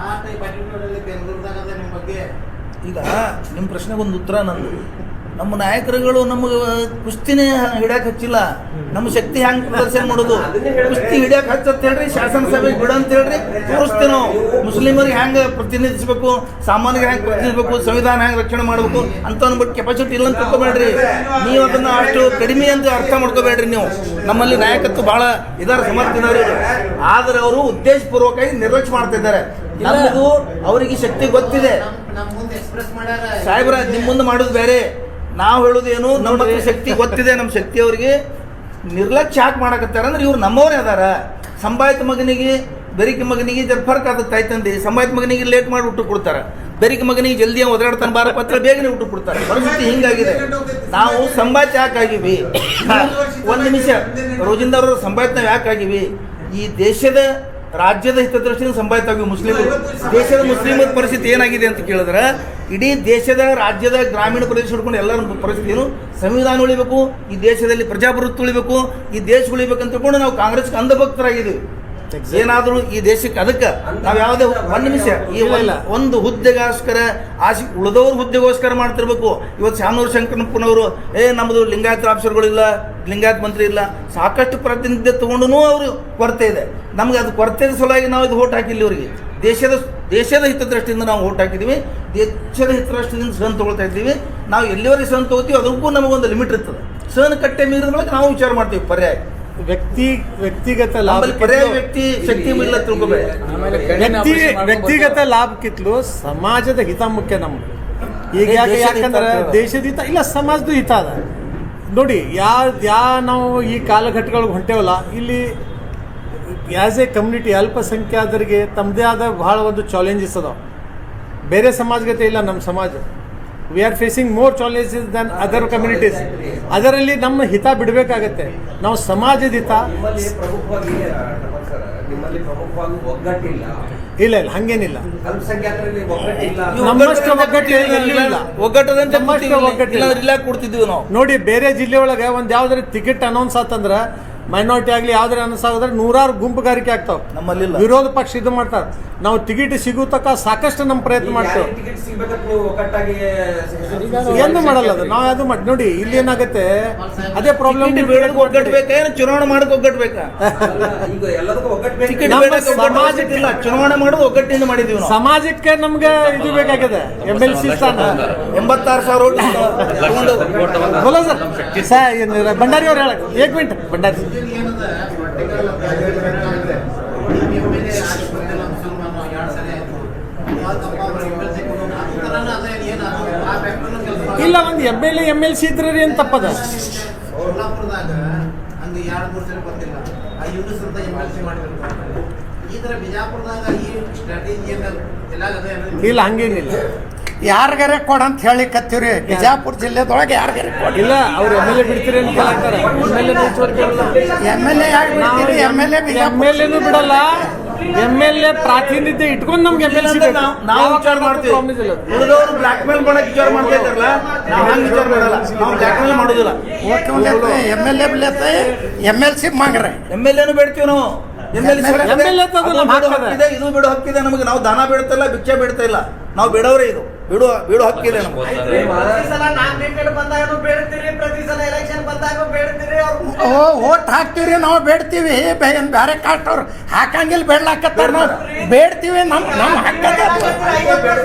ಆ ಟೈಪ್ ಅಟಿಟ್ಯೂಡಲ್ಲಿ ಬೆಂಗಳೂರದಾಗ ಅದ ನಿಮ್ಮ ಬಗ್ಗೆ. ಈಗ ನಿಮ್ಮ ಪ್ರಶ್ನೆಗೆ ಒಂದು ಉತ್ತರ ನಂದು. ನಮ್ಮ ನಾಯಕರುಗಳು ನಮಗೆ ಕುಸ್ತಿನೇ ಹಿಡಿಯಕ್ಕೆ ಹಚ್ಚಿಲ್ಲ. ನಮ್ಮ ಶಕ್ತಿ ಹೆಂಗೆ ಪ್ರದರ್ಶನ ಮಾಡೋದು, ಕುಸ್ತಿ ಹಿಡಿಯಕ್ಕೆ ಹಚ್ಚತ್ ಹೇಳ್ರಿ, ಶಾಸನಸಭೆಗೆ ಬಿಡ ಅಂತ ಹೇಳ್ರಿ, ತೋರಿಸ್ತೇವೆ ನಾವು. ಮುಸ್ಲಿಮರಿಗೆ ಹೆಂಗೆ ಪ್ರತಿನಿಧಿಸಬೇಕು, ಸಾಮಾನ್ಯರಿಗೆ ಹೆಂಗೆ ಪ್ರತಿನಿಧಿಸಬೇಕು, ಸಂವಿಧಾನ ಹೆಂಗೆ ರಕ್ಷಣೆ ಮಾಡಬೇಕು ಅಂತ ಅಂದ್ಬಿಟ್ಟು ಕೆಪಾಸಿಟಿ ಇಲ್ಲ ಅಂತ ತಿಳ್ಕೊಬೇಡ್ರಿ. ನೀವು ಅದನ್ನು ಅಷ್ಟು ಕಡಿಮೆ ಅಂತ ಅರ್ಥ ಮಾಡ್ಕೋಬೇಡ್ರಿ. ನೀವು ನಮ್ಮಲ್ಲಿ ನಾಯಕತ್ವ ಭಾಳ ಇದಾರೆ, ಸಮರ್ಥ ಇದ್ದಾರೆ. ಆದರೆ ಅವರು ಉದ್ದೇಶಪೂರ್ವಕವಾಗಿ ನಿರ್ಲಕ್ಷ್ಯ ಮಾಡ್ತಾ ಇದ್ದಾರೆ. ನಮ್ಮದು ಅವರಿಗೆ ಶಕ್ತಿ ಗೊತ್ತಿದೆ ಸಾಹೇಬ್ರ, ನಿಮ್ಮ ಮುಂದೆ ಮಾಡೋದು ಬೇರೆ, ನಾವು ಹೇಳೋದೇನು ನಮ್ಮ ಶಕ್ತಿ ಗೊತ್ತಿದೆ. ನಮ್ಮ ಶಕ್ತಿ ಅವರಿಗೆ ನಿರ್ಲಕ್ಷ್ಯ ಯಾಕೆ ಮಾಡಕತ್ತಾರ ಅಂದ್ರೆ ಇವ್ರು ನಮ್ಮವರೇ ಅದಾರ. ಸಂಭಾಯಿತ ಮಗನಿಗೆ ಬೆರಿಕೆ ಮಗನಿಗೆ ಜರ ಫರ್ಕ್ ಆಗುತ್ತೆ ತಾಯ್ತಂದೆ. ಸಂಭಾಯಿತ ಮಗನಿಗೆ ಲೇಟ್ ಮಾಡಿ ಊಟ ಕೊಡ್ತಾರೆ, ಬೆರಿಕೆ ಮಗನಿಗೆ ಜಲ್ದಿ ಒದರಾಡ್ತಾನೆ ಬಾರ ಪತ್ರ ಬೇಗನೆ ಊಟ ಕೊಡ್ತಾರೆ. ಪರಿಸ್ಥಿತಿ ಹಿಂಗಾಗಿದೆ. ನಾವು ಸಂಭಾಯಿತ ಯಾಕಾಗಿವಿ? ಒಂದು ನಿಮಿಷ, ರೋಜಿಂದ ಅವರು ಸಂಭಾಯಿತ ನಾವು ಯಾಕಾಗಿವಿ? ಈ ದೇಶದ ರಾಜ್ಯದ ಹಿತದೃಷ್ಟಿಯಿಂದ ಸಂಭಾಯಿತ ಆಗಿವಿ ಮುಸ್ಲಿಮರು. ದೇಶದ ಮುಸ್ಲಿಮರ ಪರಿಸ್ಥಿತಿ ಏನಾಗಿದೆ ಅಂತ ಕೇಳಿದ್ರೆ, ಇಡೀ ದೇಶದ ರಾಜ್ಯದ ಗ್ರಾಮೀಣ ಪ್ರದೇಶ ಹಿಡ್ಕೊಂಡು ಎಲ್ಲರ ಪರಿಸ್ಥಿತಿ ಏನು, ಸಂವಿಧಾನ ಉಳಿಬೇಕು, ಈ ದೇಶದಲ್ಲಿ ಪ್ರಜಾಪ್ರಭುತ್ವ ಉಳಿಬೇಕು, ಈ ದೇಶ ಉಳಿಬೇಕಂತ ತಿಳ್ಕೊಂಡು ನಾವು ಕಾಂಗ್ರೆಸ್ಗೆ ಅಂಧಭಕ್ತರಾಗಿದ್ದೀವಿ. ಏನಾದರೂ ಈ ದೇಶಕ್ಕೆ ಅದಕ್ಕೆ ನಾವು ಯಾವುದೇ ಒಂದು ನಿಮಿಷ ಈ ಒಂದು ಹುದ್ದೆಗೋಸ್ಕರ ಆಸೆ ಉಳಿದವ್ರ ಹುದ್ದೆಗೋಸ್ಕರ ಮಾಡ್ತಿರ್ಬೇಕು. ಇವತ್ತು ಶಾಮನೂರು ಶಂಕರಪ್ಪನವರು ನಮ್ಮದು ಲಿಂಗಾಯತ ಆಫೀಸರ್ಗಳಿಲ್ಲ, ಲಿಂಗಾಯತ ಮಂತ್ರಿ ಇಲ್ಲ, ಸಾಕಷ್ಟು ಪ್ರಾತಿನಿಧ್ಯ ತಗೊಂಡು ಅವರು ಕೊರತೆ ಇದೆ. ನಮ್ಗೆ ಅದು ಕೊರತೆ ಸಲುವಾಗಿ ನಾವು ಇದು ಓಟ್ ಹಾಕಿಲ್ಲ. ಇವರಿಗೆ ದೇಶದ ಹಿತದೃಷ್ಟಿಯಿಂದ ನಾವು ಓಟ್ ಹಾಕಿದ್ದೀವಿ. ದೇಶದ ಹಿತದೃಷ್ಟಿಯಿಂದ ಸಹನ್ ತೊಗೊಳ್ತಾ ಇದ್ದೀವಿ. ನಾವು ಎಲ್ಲಿವರೆಗೆ ಸಹನ್ ತೊಗೋತೀವಿ ಅದಕ್ಕೂ ನಮಗೊಂದು ಲಿಮಿಟ್ ಇರ್ತದೆ. ಸಹನ ಕಟ್ಟೆ ಮೀರಿದ ಮೇಲೆ ನಾವು ವಿಚಾರ ಮಾಡ್ತೀವಿ ಪರ್ಯಾಯ. ವ್ಯಕ್ತಿಗತ ಲಾಭ ನಮ್ಮಲ್ಲಿ ಪರ್ಯಾಯ ವ್ಯಕ್ತಿ ಶಕ್ತಿ ಇಲ್ಲ ತಿಳ್ಕೊಬೇಡ. ಆಮೇಲೆ ಕಣ್ಣಿನ operation ಮಾಡ್ಕೊಂಡ್ ವ್ಯಕ್ತಿಗತ ಬರ್ತಾರೆ. ಲಾಭಕ್ಕಿಂತಲೂ ಸಮಾಜದ ಹಿತ ಮುಖ್ಯ ನಮ್ಗೆ. ಈಗ ದೇಶದ ಯಾಕಂದ್ರೆ ಹಿತ ದೇಶದ ಹಿತ ಇಲ್ಲ, ಸಮಾಜದ ಹಿತ ಅದ. ನೋಡಿ ನಾವು ಈ ಕಾಲಘಟ್ಟಗಳಿಗೆ ಹೊಂಟೇವಲ್ಲ, ಇಲ್ಲಿ ಆ್ಯಸ್ ಎ ಕಮ್ಯುನಿಟಿ ಅಲ್ಪಸಂಖ್ಯಾತರಿಗೆ ತಮ್ಮದೇ ಆದ ಬಹಳ ಒಂದು ಚಾಲೆಂಜಸ್ ಅದಾವೆ. ಬೇರೆ ಸಮಾಜಗತೆ ಇಲ್ಲ ನಮ್ಮ ಸಮಾಜ. We are facing more challenges than other communities. ಅದರಲ್ಲಿ ನಮ್ಮ ಹಿತ ಬಿಡಬೇಕಾಗತ್ತೆ. ನಾವು ಸಮಾಜದ ಹಿತ ನಿಮ್ಮಲ್ಲಿ ಪ್ರಮುಖವಾಗಿ ನಿಮ್ಮಲ್ಲಿ ಪ್ರಮುಖವಾಗಿ ಒಗ್ಗಟ್ಟಿಲ್ಲ. ಇಲ್ಲ ಹಂಗೇನಿಲ್ಲ. ಅಲ್ಪಸಂಖ್ಯಾತರಲ್ಲಿ ಒಗ್ಗಟ್ಟಿಲ್ಲ. ನಮ್ಮಷ್ಟು ಒಗ್ಗಟ್ಟು ಇಲ್ಲ. ಒಗ್ಗಟ್ಟದಂತೆ ನಮ್ಮಷ್ಟು ಒಗ್ಗಟ್ಟಿಲ್ಲ. ಇಲ್ಲ ಕೊಡ್ತಿದ್ವಿ ನಾವು. ನೋಡಿ, ಬೇರೆ ಜಿಲ್ಲೆ ಒಳಗೆ ಒಂದು ಯಾವ್ದಾರ ಟಿಕೆಟ್ ಅನೌನ್ಸ್ ಆತಂದ್ರೆ ಮೈನಾರಿಟಿ ಆಗಲಿ ಯಾವ್ದಾರ ಅನೌನ್ಸ್ ಆಗಿದ್ರೆ 100 ಗುಂಪುಗಾರಿಕೆ ಆಗ್ತಾವೆ. ನಮ್ಮಲ್ಲಿಲ್ಲ. ವಿರೋಧ ಪಕ್ಷ ಇದು ಮಾಡ್ತಾರೆ. ನಾವು ಟಿಕೆಟ್ ಸಿಗೋ ತಕ್ಕ ಸಾಕಷ್ಟು ನಮ್ಮ ಪ್ರಯತ್ನ ಮಾಡ್ತೇವೆ. ಟಿಕೆಟ್ ಸಿಗ್ಬೇಕಂತ ನೀವು ಒಗ್ಗಟ್ಟಾಗಿ ಏನು ಮಾಡಲ್ಲ ಅದು. ನಾವು ಅದು ಮಾಡಿ ನೋಡಿ, ಇಲ್ಲಿ ಏನಾಗುತ್ತೆ ಅದೇ ಪ್ರಾಬ್ಲಮ್. ಒಗ್ಗಟ್ಬೇಕಾ ಏನು ಚುನಾವಣೆ ಮಾಡಕ್ಕೆ ಒಗ್ಗಟ್ಬೇಕಾ? ಈಗ ಎಲ್ಲದಕ್ಕೂ ಒಗ್ಗಟ್ಟು ಬೇಕು. ಟಿಕೆಟ್ ನಮ್ಮ ಬೇಡಕ್ಕೆ ಒಗ್ಗಟ್ಟು ಅವಶ್ಯಕತೆ ಇಲ್ಲ. ಚುನಾವಣೆ ಮಾಡೋದು ಒಗ್ಗಟ್ಟಿಂದ ಮಾಡಿದೀವಿ ನಾವು. ಸಮಾಜಕ್ಕೆ ನಮ್ಗೆ ಇದು ಬೇಕಾಗಿದೆ, MLC ಸ್ಥಾನ. 86,000 ಓಟ್ ತಗೊಂಡು ಬೋಲೋ ಸರ್. ಭಂಡಾರಿ ಅವ್ರು ಹೇಳಕ್ 1 ಮಿನಿಟ್. ಭಂಡಾರಿ ಏನದ ಪರ್ಟಿಕ್ಯುಲರ್ MLA ಆಗಿ ಬಂದಿಲ್ಲ ಮುಸಲ್ಮಾನ 2 ಸಲ ಆಯ್ತು. ಇವತ್ತಪ್ಪ ಅವರು MLC ಕೊಡೋಣ ಆ ಥರನ ಅದೇ ಏನು ಆ ಫ್ಯಾಕ್ಟರ್ನ ಕೆಲಸ ಇಲ್ಲ, ಒಂದು MLA MLC ಇದ್ರೆ ಏನು ತಪ್ಪದ? ಸೋಲಾಪುರದಾಗ ಹಂಗೆ 2-3 ಸಲ ಬಂದಿಲ್ಲ. ಆ ಯೂನಿಸ್ ಅಂತ MLC ಮಾಡಿದ್ರು. ಈ ಥರ ಬಿಜಾಪುರದಾಗ ಈ ಸ್ಟ್ರಾಟಜಿ ಎಲ್ಲ ಇಲ್ಲ, ಹಂಗೇನಿಲ್ಲ. ಯಾರಿಗಾರೆ ಕೊಡಂತ ಹೇಳಿಕತ್ತೀವ್ರಿ. ಬಿಜಾಪುರ ಜಿಲ್ಲೆದೊಳಗೆ ಯಾರಿಗಾರೆ ಕೊಡಿ. ಇಲ್ಲ, ಅವ್ರು MLA ಬಿಡ್ತೀರಿ ಅಂತ ಕೇಳ್ತಾರೆ. MLA ಯಾಕೆ ಬಿಡ್ತೀರಿ? MLA MLA ಬಿಡಲ್ಲ. MLA ಪ್ರಾತಿನಿಧ್ಯ ಇಟ್ಕೊಂಡು ನಮ್ಗೆ MLC ನಾವು ವಿಚಾರ ಮಾಡ್ತೀವಿ. ಉಳಿದವರು ಬ್ಲಾಕ್ ಮೇಲ್ ಮಾಡಕ್ ವಿಚಾರ ಮಾಡ್ತಾ ಇದ್ದಾರಲ್ಲ, ನಾವು ಹಂಗೆ ವಿಚಾರ ಮಾಡಲ್ಲ. ನಾವು ಬ್ಲಾಕ್ ಮೇಲ್ ಮಾಡೋದಿಲ್ಲ. MLA ಬಿಡ್ಲತ್ತೆ, MLC ಮಾಗ್ರೆ. MLA ಬೇಡ್ತೀವಿ ನಾವು. MLA ತಗೊಂಡು ನಮ್ಮ ಹಾಕ್ತದೆ. ಇದು ಬಿಡೋ ಹಕ್ಕಿದೆ ನಮಗೆ. ನಾವು ದಾನ ಬೇಡ್ತಿಲ್ಲ, ಭಿಕ್ಷೆ ಬೇಡ್ತಾ ಇಲ್ಲ. ನಾವು ಬಿಡೋರೇ ಇದು. ಬಿಡೋ ಹಕ್ಕಿದೆ ನಮ್ಗೆ. ಓಟ್ ಹಾಕ್ತಿವ್ರಿ, ನಾವು ಬೇಡ್ತೀವಿ. ಬೇರೆ ಕಾಸ್ಟ್ ಅವ್ರು ಹಾಕಂಗಿಲ್ಲ, ಬೇಡ್ಲಾಕತ್ತಾರ. ನಾವು ಬೇಡ್ತೀವಿ, ನಮ್ಮ ಹಕ್ಕದ.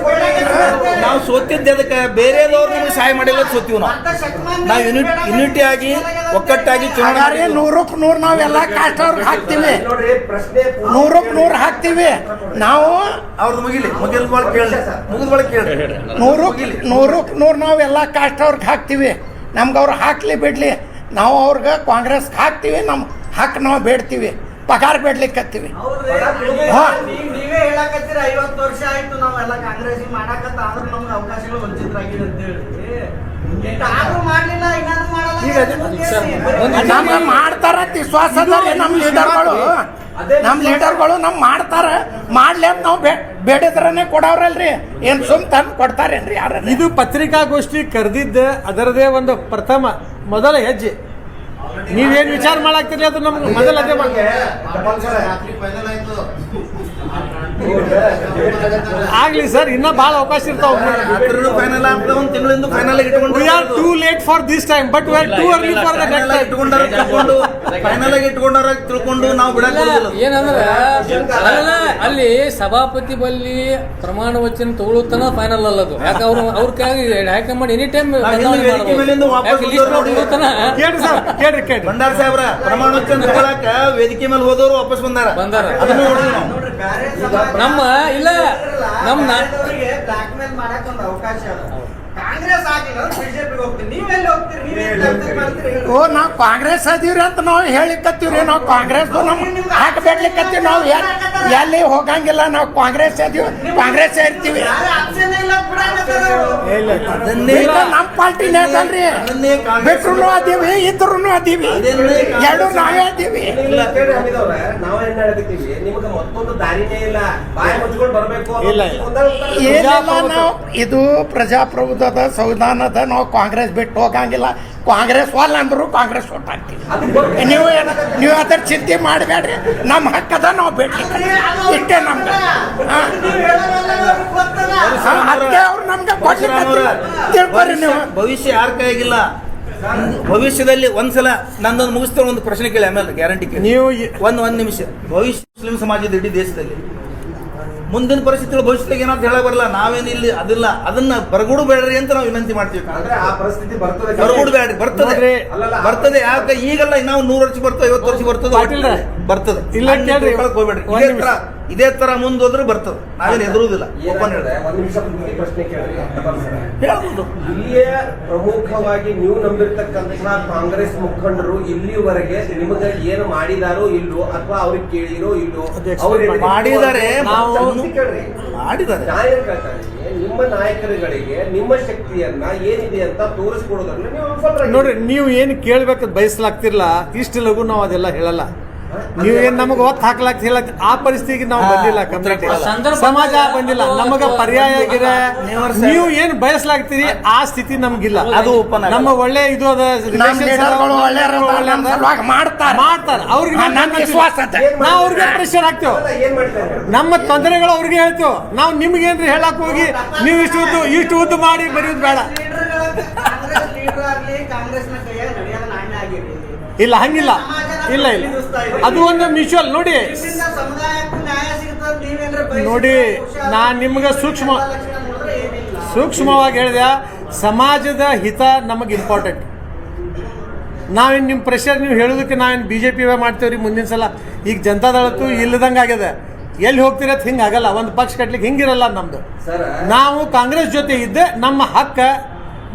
ನಾವು ಸೋತಿದ್ದೆ ಅದಕ್ಕೆ ಬೇರೆದವ್ರು ನಮಗೆ ಸಹಾಯ ಮಾಡಿಲ್ಲ, ಸೋತೀವಿ ನಾವು ಯೂನಿಟಿ ಆಗಿ ಒಕ್ಕಟ್ಟಾಗಿ ಚುನಾವಣೆ 100ಕ್ಕೆ 100 ನಾವೆಲ್ಲ ಕಾಸ್ಟ್ ಅವ್ರಿಗೆ ಹಾಕ್ತೀವಿ. ನೋಡ್ರಿ, ಪ್ರಶ್ನೆ 100ಕ್ಕೆ 100 ಹಾಕ್ತೀವಿ ನಾವು. ಅವ್ರದ್ದು ಮುಗಿದ ಬಳಕೆ ಕೇಳಿ. 100ಕ್ಕೆ 100 ನಾವೆಲ್ಲ ಕಾಸ್ಟ್ ಅವ್ರಿಗೆ ಹಾಕ್ತೀವಿ. ನಮ್ಗೆ ಅವ್ರು ಹಾಕ್ಲಿ ಬಿಡ್ಲಿ, ನಾವು ಅವ್ರಿಗೆ ಕಾಂಗ್ರೆಸ್ಗೆ ಹಾಕ್ತೀವಿ. ನಮ್ಮ ಹಕ್ಕು ನಾವು ಬೇಡ್ತೀವಿ, ಪಗಾರ ಬೇಡ್ಲಿಕ್ಕತ್ತೀವಿ. ನೀವೇ ಹೇಳಕತ್ತೀರ 50 ವರ್ಷ ಆಯ್ತು ನಾವೆಲ್ಲ ಕಾಂಗ್ರೆಸ್ ಮಾಡಾಕತ್ತ, ಆದ್ರೂ ನಮ್ಗೆ ಅವಕಾಶಗಳು ವಂಚಿತರಾಗಿದೆ ಅಂತ ಹೇಳಿ. ಆದ್ರೂ ಮಾಡ್ಲಿಲ್ಲ, ಏನಾದ್ರು ಮಾಡಲ್ಲ. ನಮ್ಗೆ ಮಾಡ್ತಾರಂತ ವಿಶ್ವಾಸ ಅದ ನಮ್ಮ ಲೀಡರ್ಗಳು ನಮ್ ಮಾಡ್ತಾರ. ಮಾಡ್ಲಿ ಅಂತ ನಾವು ಬೇಡಿದ್ರನೇ ಕೊಡವ್ರಲ್ರಿ. ಏನ್ ಸುಮ್ ತಂದು ಕೊಡ್ತಾರೇನ್ರಿ ಯಾರ? ಇದು ಪತ್ರಿಕಾಗೋಷ್ಠಿ ಕರೆದಿದ್ದ ಅದರದೇ ಒಂದು ಮೊದಲ ಹೆಜ್ಜೆ. ನೀವೇನ್ ವಿಚಾರ ಮಾಡಾಕ್ತಿರಿ ಅದು ನಮ್ಗೆ ಮೊದಲ ಅದೇ ಫೈನಲ್ ಆಯ್ತು. ಆಗ್ಲಿ ಸರ್, ಇನ್ನ ಬಹಳ ಅವಕಾಶ ಇರ್ತಾವ. ಫೈನಲ್ ಆಗ್ತದೆ, ಒಂದು ತಿಂಗಳಿಂದ ಫೈನಲ್ ಇಟ್ಕೊಂಡು We are too late for this time, but we are too early for the next time. Final ಆಗಿ ಇಟ್ಕೊಂಡಾರ ತಿಳ್ಕೊಂಡು ನಾವು ಬಿಡಕ್ಕೆ ಏನಂದ್ರೆ ಅಲ್ಲಿ ಸಭಾಪತಿ ಬಲ್ಲಿ ಪ್ರಮಾಣ ವಚನ ತಗೊಳ್ತಾನ ಫೈನಲ್ ಅಲ್ಲದು. ಯಾಕೆ ಅವ್ರ ಕೈಯಾಗಿ ಹೈಕಮಾಂಡ್ ಎನಿ ಟೈಮ್ ಕೇಳ್ರಿ ಭಂಡಾರ ಸಾಹೇಬ್ರ ಪ್ರಮಾಣ ವಚನ ತಗೊಳಕ ವೇದಿಕೆ ಮೇಲೆ ಹೋದವರು ವಾಪಸ್ ಬಂದಾರ. ಅದನ್ನು ನೋಡಿದ್ವಿ ನಾವು. ನಮ್ಮ ಇಲ್ಲ ನಮ್ಮ ಬ್ಲಾಕ್ ಮೇಲ್ ಮಾಡಕ್ ಒಂದು ಅವಕಾಶ ಅದ. ಕಾಂಗ್ರೆಸ್ ಆಗಿಲ್ಲ ಬಿಜೆಪಿಗೆ ಹೋಗ್ತೀರಿ, ನೀವೆಲ್ಲಿ ಹೋಗ್ತೀರಿ? ನೀವೇ ಓ, ನಾವು ಕಾಂಗ್ರೆಸ್ ಅದೀವ್ರಿ ಅಂತ ನಾವು ಹೇಳಿಕತ್ತೀವ್ರಿ. ನಾವು ಕಾಂಗ್ರೆಸ್ ಹಾಕಿ ಬೇಡ್ಲಿಕ್ಕತ್ತೀವಿ. ನಾವು ಎಲ್ಲಿ ಹೋಗಂಗಿಲ್ಲ. ನಾವು ಕಾಂಗ್ರೆಸ್ ಅದೀವಿ, ಕಾಂಗ್ರೆಸ್ ಇರ್ತೀವಿ. ನಮ್ಮ ಪಾರ್ಟಿನೇ ಅದಲ್ರಿ. ಬಿಟ್ರು ಅದೀವಿ, ಇದ್ರು ಅದೀವಿ, ಎರಡು ನಾವೇ ಅದೀವಿ. ನಾವೇನ್ ಹೇಳಕತ್ತೀವಿ, ನಿಮ್ಗೆ ಮತ್ತೊಂದು ದಾರಿನೇ ಇಲ್ಲ, ಬಾಯಿ ಮುಚ್ಕೊಂಡು ಬರ್ಬೇಕು. ಏನಿಲ್ಲ, ನಾವು ಇದು ಪ್ರಜಾಪ್ರಭುತ್ವದ ಸಂವಿಧಾನದ. ನಾವು ಕಾಂಗ್ರೆಸ್ ಬಿಟ್ಟು ಹೋಗಂಗಿಲ್ಲ. ಕಾಂಗ್ರೆಸ್ ವಾಲ್ ಅಂದ್ರು ಕಾಂಗ್ರೆಸ್ ಓಟ್ ಹಾಕ್ತೀವಿ. ನೀವು ಅದ್ರ ಚಿಂತೆ ಮಾಡಬೇಡ್ರಿ. ನಮ್ಮ ಹಕ್ಕದ ನಾವು ಬಿಡ್ಲಿಕ್ಕೆ ಇಷ್ಟೇ ನಮ್ಗೆ. ಅದಕ್ಕೆ ಅವ್ರು ನಮ್ಗೆ ತಿಳ್ಕೊರಿ. ನೀವು ಭವಿಷ್ಯ ಯಾರ ಕೈಯಾಗಿಲ್ಲ. ಭವಿಷ್ಯದಲ್ಲಿ ಒಂದ್ಸಲ ನಂದೊಂದು ಮುಗಿಸ್ತಾರೆ. ಒಂದು ಪ್ರಶ್ನೆ ಕೇಳಿ, ಆಮೇಲೆ ಗ್ಯಾರಂಟಿ ಕೇಳಿ. ನೀವು ಒಂದು ನಿಮಿಷ. ಭವಿಷ್ಯ ಮುಸ್ಲಿಂ ಸಮಾಜದ ಇಡೀ ದೇಶದಲ್ಲಿ ಮುಂದಿನ ಪರಿಸ್ಥಿತಿಗಳು ಭವಿಷ್ಯದಾಗ ಏನಾದ್ರು ಹೇಳಕ್ ಬರಲ್ಲ. ನಾವೇನು ಇಲ್ಲಿ ಅದಿಲ್ಲ, ಅದನ್ನ ಬರಗೂಡು ಬೇಡ್ರಿ ಅಂತ ನಾವು ವಿನಂತಿ ಮಾಡ್ತೀವಿ. ಅಂದ್ರೆ ಆ ಪರಿಸ್ಥಿತಿ ಬರ್ತದೆ. ಬರಗೂಡು ಬೇಡ್ರಿ, ಬರ್ತದೆ ಬರ್ತದೆ. ಯಾಕೆ ಈಗಲ್ಲ, ನಾವು 100 ವರ್ಷ ಬರ್ತದೆ, 50 ವರ್ಷ ಬರ್ತದೆ, ಬರ್ತದೆ. ಇಲ್ಲ ಕೇಳ್ರಿ, ಹೋಗ್ಬೇಡ್ರಿ. ಇದೇ ತರ ಮುಂದೋದ್ರೆ ಬರ್ತದೆ, ನಾವೇನು ಎದುರುದಿಲ್ಲ. ಒಂದ್ ನಿಮಿಷ ಪ್ರಶ್ನೆ ಕೇಳಿ. ಹೇಳ್ಬೋದು. ಇಲ್ಲಿಯ ಪ್ರಮುಖವಾಗಿ ನೀವು ನಂಬಿರ್ತಕ್ಕಂತಹ ಕಾಂಗ್ರೆಸ್ ಮುಖಂಡರು ಇಲ್ಲಿವರೆಗೆ ನಿಮಗೆ ಏನು ಮಾಡಿದಾರೋ ಇಲ್ಲೋ ಅಥವಾ ಅವ್ರಿಗೆ ಕೇಳಿರೋ ಇಲ್ಲೋ? ಮಾಡಿದ್ದಾರೆ, ಕೇಳ್ರಿ, ಮಾಡಿದ್ದಾರೆ. ನಾಯಕ ಹೇಳ್ತಾರೆ, ನಿಮ್ಮ ನಾಯಕರುಗಳಿಗೆ ನಿಮ್ಮ ಶಕ್ತಿಯನ್ನ ಏನಿದೆ ಅಂತ ತೋರಿಸ್ಕೊಡೋದ್ರಲ್ಲಿ ನೀವು ವಿಫಲರಾಗಿದ್ದೀರಿ. ನೋಡ್ರಿ, ನೀವು ಏನು ಕೇಳ್ಬೇಕಂತ ಬಯಸ್ಲಾಗ್ತಿರ್ಲ, ಇಷ್ಟು ಲಘು ನಾವು ಅದೆಲ್ಲ ಹೇಳಲ್ಲ. ನೀವೇನ್ ನಮಗೆ ಒತ್ತು ಹಾಕ್ಲಾಕ್ ಆ ಪರಿಸ್ಥಿತಿಗೆ ನಾವು ಬಂದಿಲ್ಲ. ಕಮ್ಯುನಿಟಿ ಸಮಾಜ ಬಂದಿಲ್ಲ, ನಮಗ ಪರ್ಯಾಯ ಆಗಿದೆ. ನೀವು ಏನ್ ಬಯಸ್ಲಾಗ್ತೀರಿ ಆ ಸ್ಥಿತಿ ನಮ್ಗಿಲ್ಲ. ಅದು ನಮ್ಮ ಒಳ್ಳೆ ಇದು ಅದ, ಮಾಡ್ತಾರ ಅವ್ರಿಗೆ ನಾವು ಅವ್ರಿಗೆ ಪ್ರೆಷರ್ ಹಾಕ್ತೇವೆ. ಏನ್ ಮಾಡ್ತಾರೆ? ನಮ್ಮ ತೊಂದರೆಗಳು ಅವ್ರಿಗೆ ಹೇಳ್ತೇವೆ. ನಾವು ನಿಮ್ಗೇನ್ರಿ ಹೇಳಕ್ ಹೋಗಿ ನೀವು ಇಷ್ಟು ಉದ್ದು ಮಾಡಿ ಬರೆಯೋದು ಬೇಡ. ಕಾಂಗ್ರೆಸ್ ಲೀಡರ್ ಆಗ್ಲಿ, ಕಾಂಗ್ರೆಸ್ನ ಕೈಯಾಗ ನಡೆಯಲ್ಲ ನಾಣ್ಯ ಆಗಿರಿ. ಇಲ್ಲ, ಹಂಗಿಲ್ಲ. ಇಲ್ಲ ಇಲ್ಲ, ಅದು ಒಂದು ಮ್ಯೂಚುವಲ್. ನೋಡಿ ನೋಡಿ, ನಾನ್ ನಿಮ್ಗೆ ಸೂಕ್ಷ್ಮವಾಗಿ ಹೇಳಿದೆ, ಸಮಾಜದ ಹಿತ ನಮಗೆ ಇಂಪಾರ್ಟೆಂಟ್. ನಾವೇನು ನಿಮ್ಮ ಪ್ರೆಷರ್ ನೀವು ಹೇಳೋದಕ್ಕೆ ನಾವೇನು BJP ಮಾಡ್ತೇವ್ರಿ. ಮುಂದಿನ ಸಲ ಈಗ ಜನತಾದಳತ್ತು ಇಲ್ಲದಂಗೆ ಆಗ್ಯದ. ಎಲ್ಲಿ ಹೋಗ್ತಿರತ್ ಹಿಂಗೆ ಆಗಲ್ಲ. ಒಂದು ಪಕ್ಷ ಕಟ್ಲಿಕ್ಕೆ ಹಿಂಗಿರಲ್ಲ ನಮ್ದು. ನಾವು ಕಾಂಗ್ರೆಸ್ ಜೊತೆ ಇದ್ದೆ, ನಮ್ಮ ಹಕ್ಕ,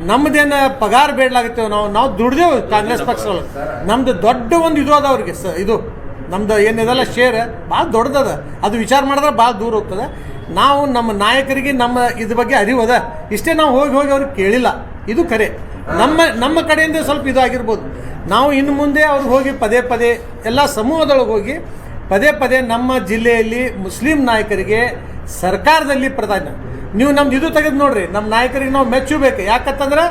ನಮ್ದೇನು ಪಗಾರ ಬೇಡಲಾಗುತ್ತೇವೆ. ನಾವು ದುಡ್ದೇವು ಕಾಂಗ್ರೆಸ್ ಪಕ್ಷಗಳು. ನಮ್ದು ದೊಡ್ಡ ಒಂದು ಇದು ಅದ ಅವ್ರಿಗೆ. ಇದು ನಮ್ದು ಏನಿದೆಲ್ಲ ಶೇರ್ ಭಾಳ ದೊಡ್ಡದದ. ಅದು ವಿಚಾರ ಮಾಡಿದ್ರೆ ಭಾಳ ದೂರ ಹೋಗ್ತದೆ. ನಾವು ನಮ್ಮ ನಾಯಕರಿಗೆ ನಮ್ಮ ಇದ್ರ ಬಗ್ಗೆ ಅರಿವು ಅದ. ಇಷ್ಟೇ ನಾವು ಹೋಗಿ ಅವ್ರಿಗೆ ಕೇಳಿಲ್ಲ. ಇದು ಖರೆ. ನಮ್ಮ ಕಡೆಯಿಂದ ಸ್ವಲ್ಪ ಇದು ಆಗಿರ್ಬೋದು. ನಾವು ಇನ್ನು ಮುಂದೆ ಅವ್ರಿಗೆ ಹೋಗಿ ಪದೇ ಎಲ್ಲ ಸಮೂಹದೊಳಗೆ ಹೋಗಿ ಪದೇ ನಮ್ಮ ಜಿಲ್ಲೆಯಲ್ಲಿ ಮುಸ್ಲಿಂ ನಾಯಕರಿಗೆ ಸರ್ಕಾರದಲ್ಲಿ ಪ್ರಧಾನ ನೀವು ನಮ್ದು ಇದು ತೆಗೆದು ನೋಡ್ರಿ. ನಮ್ಮ ನಾಯಕರಿಗೆ ನಾವು ಮೆಚ್ಚಬೇಕು. ಯಾಕಂತಂದ್ರೆ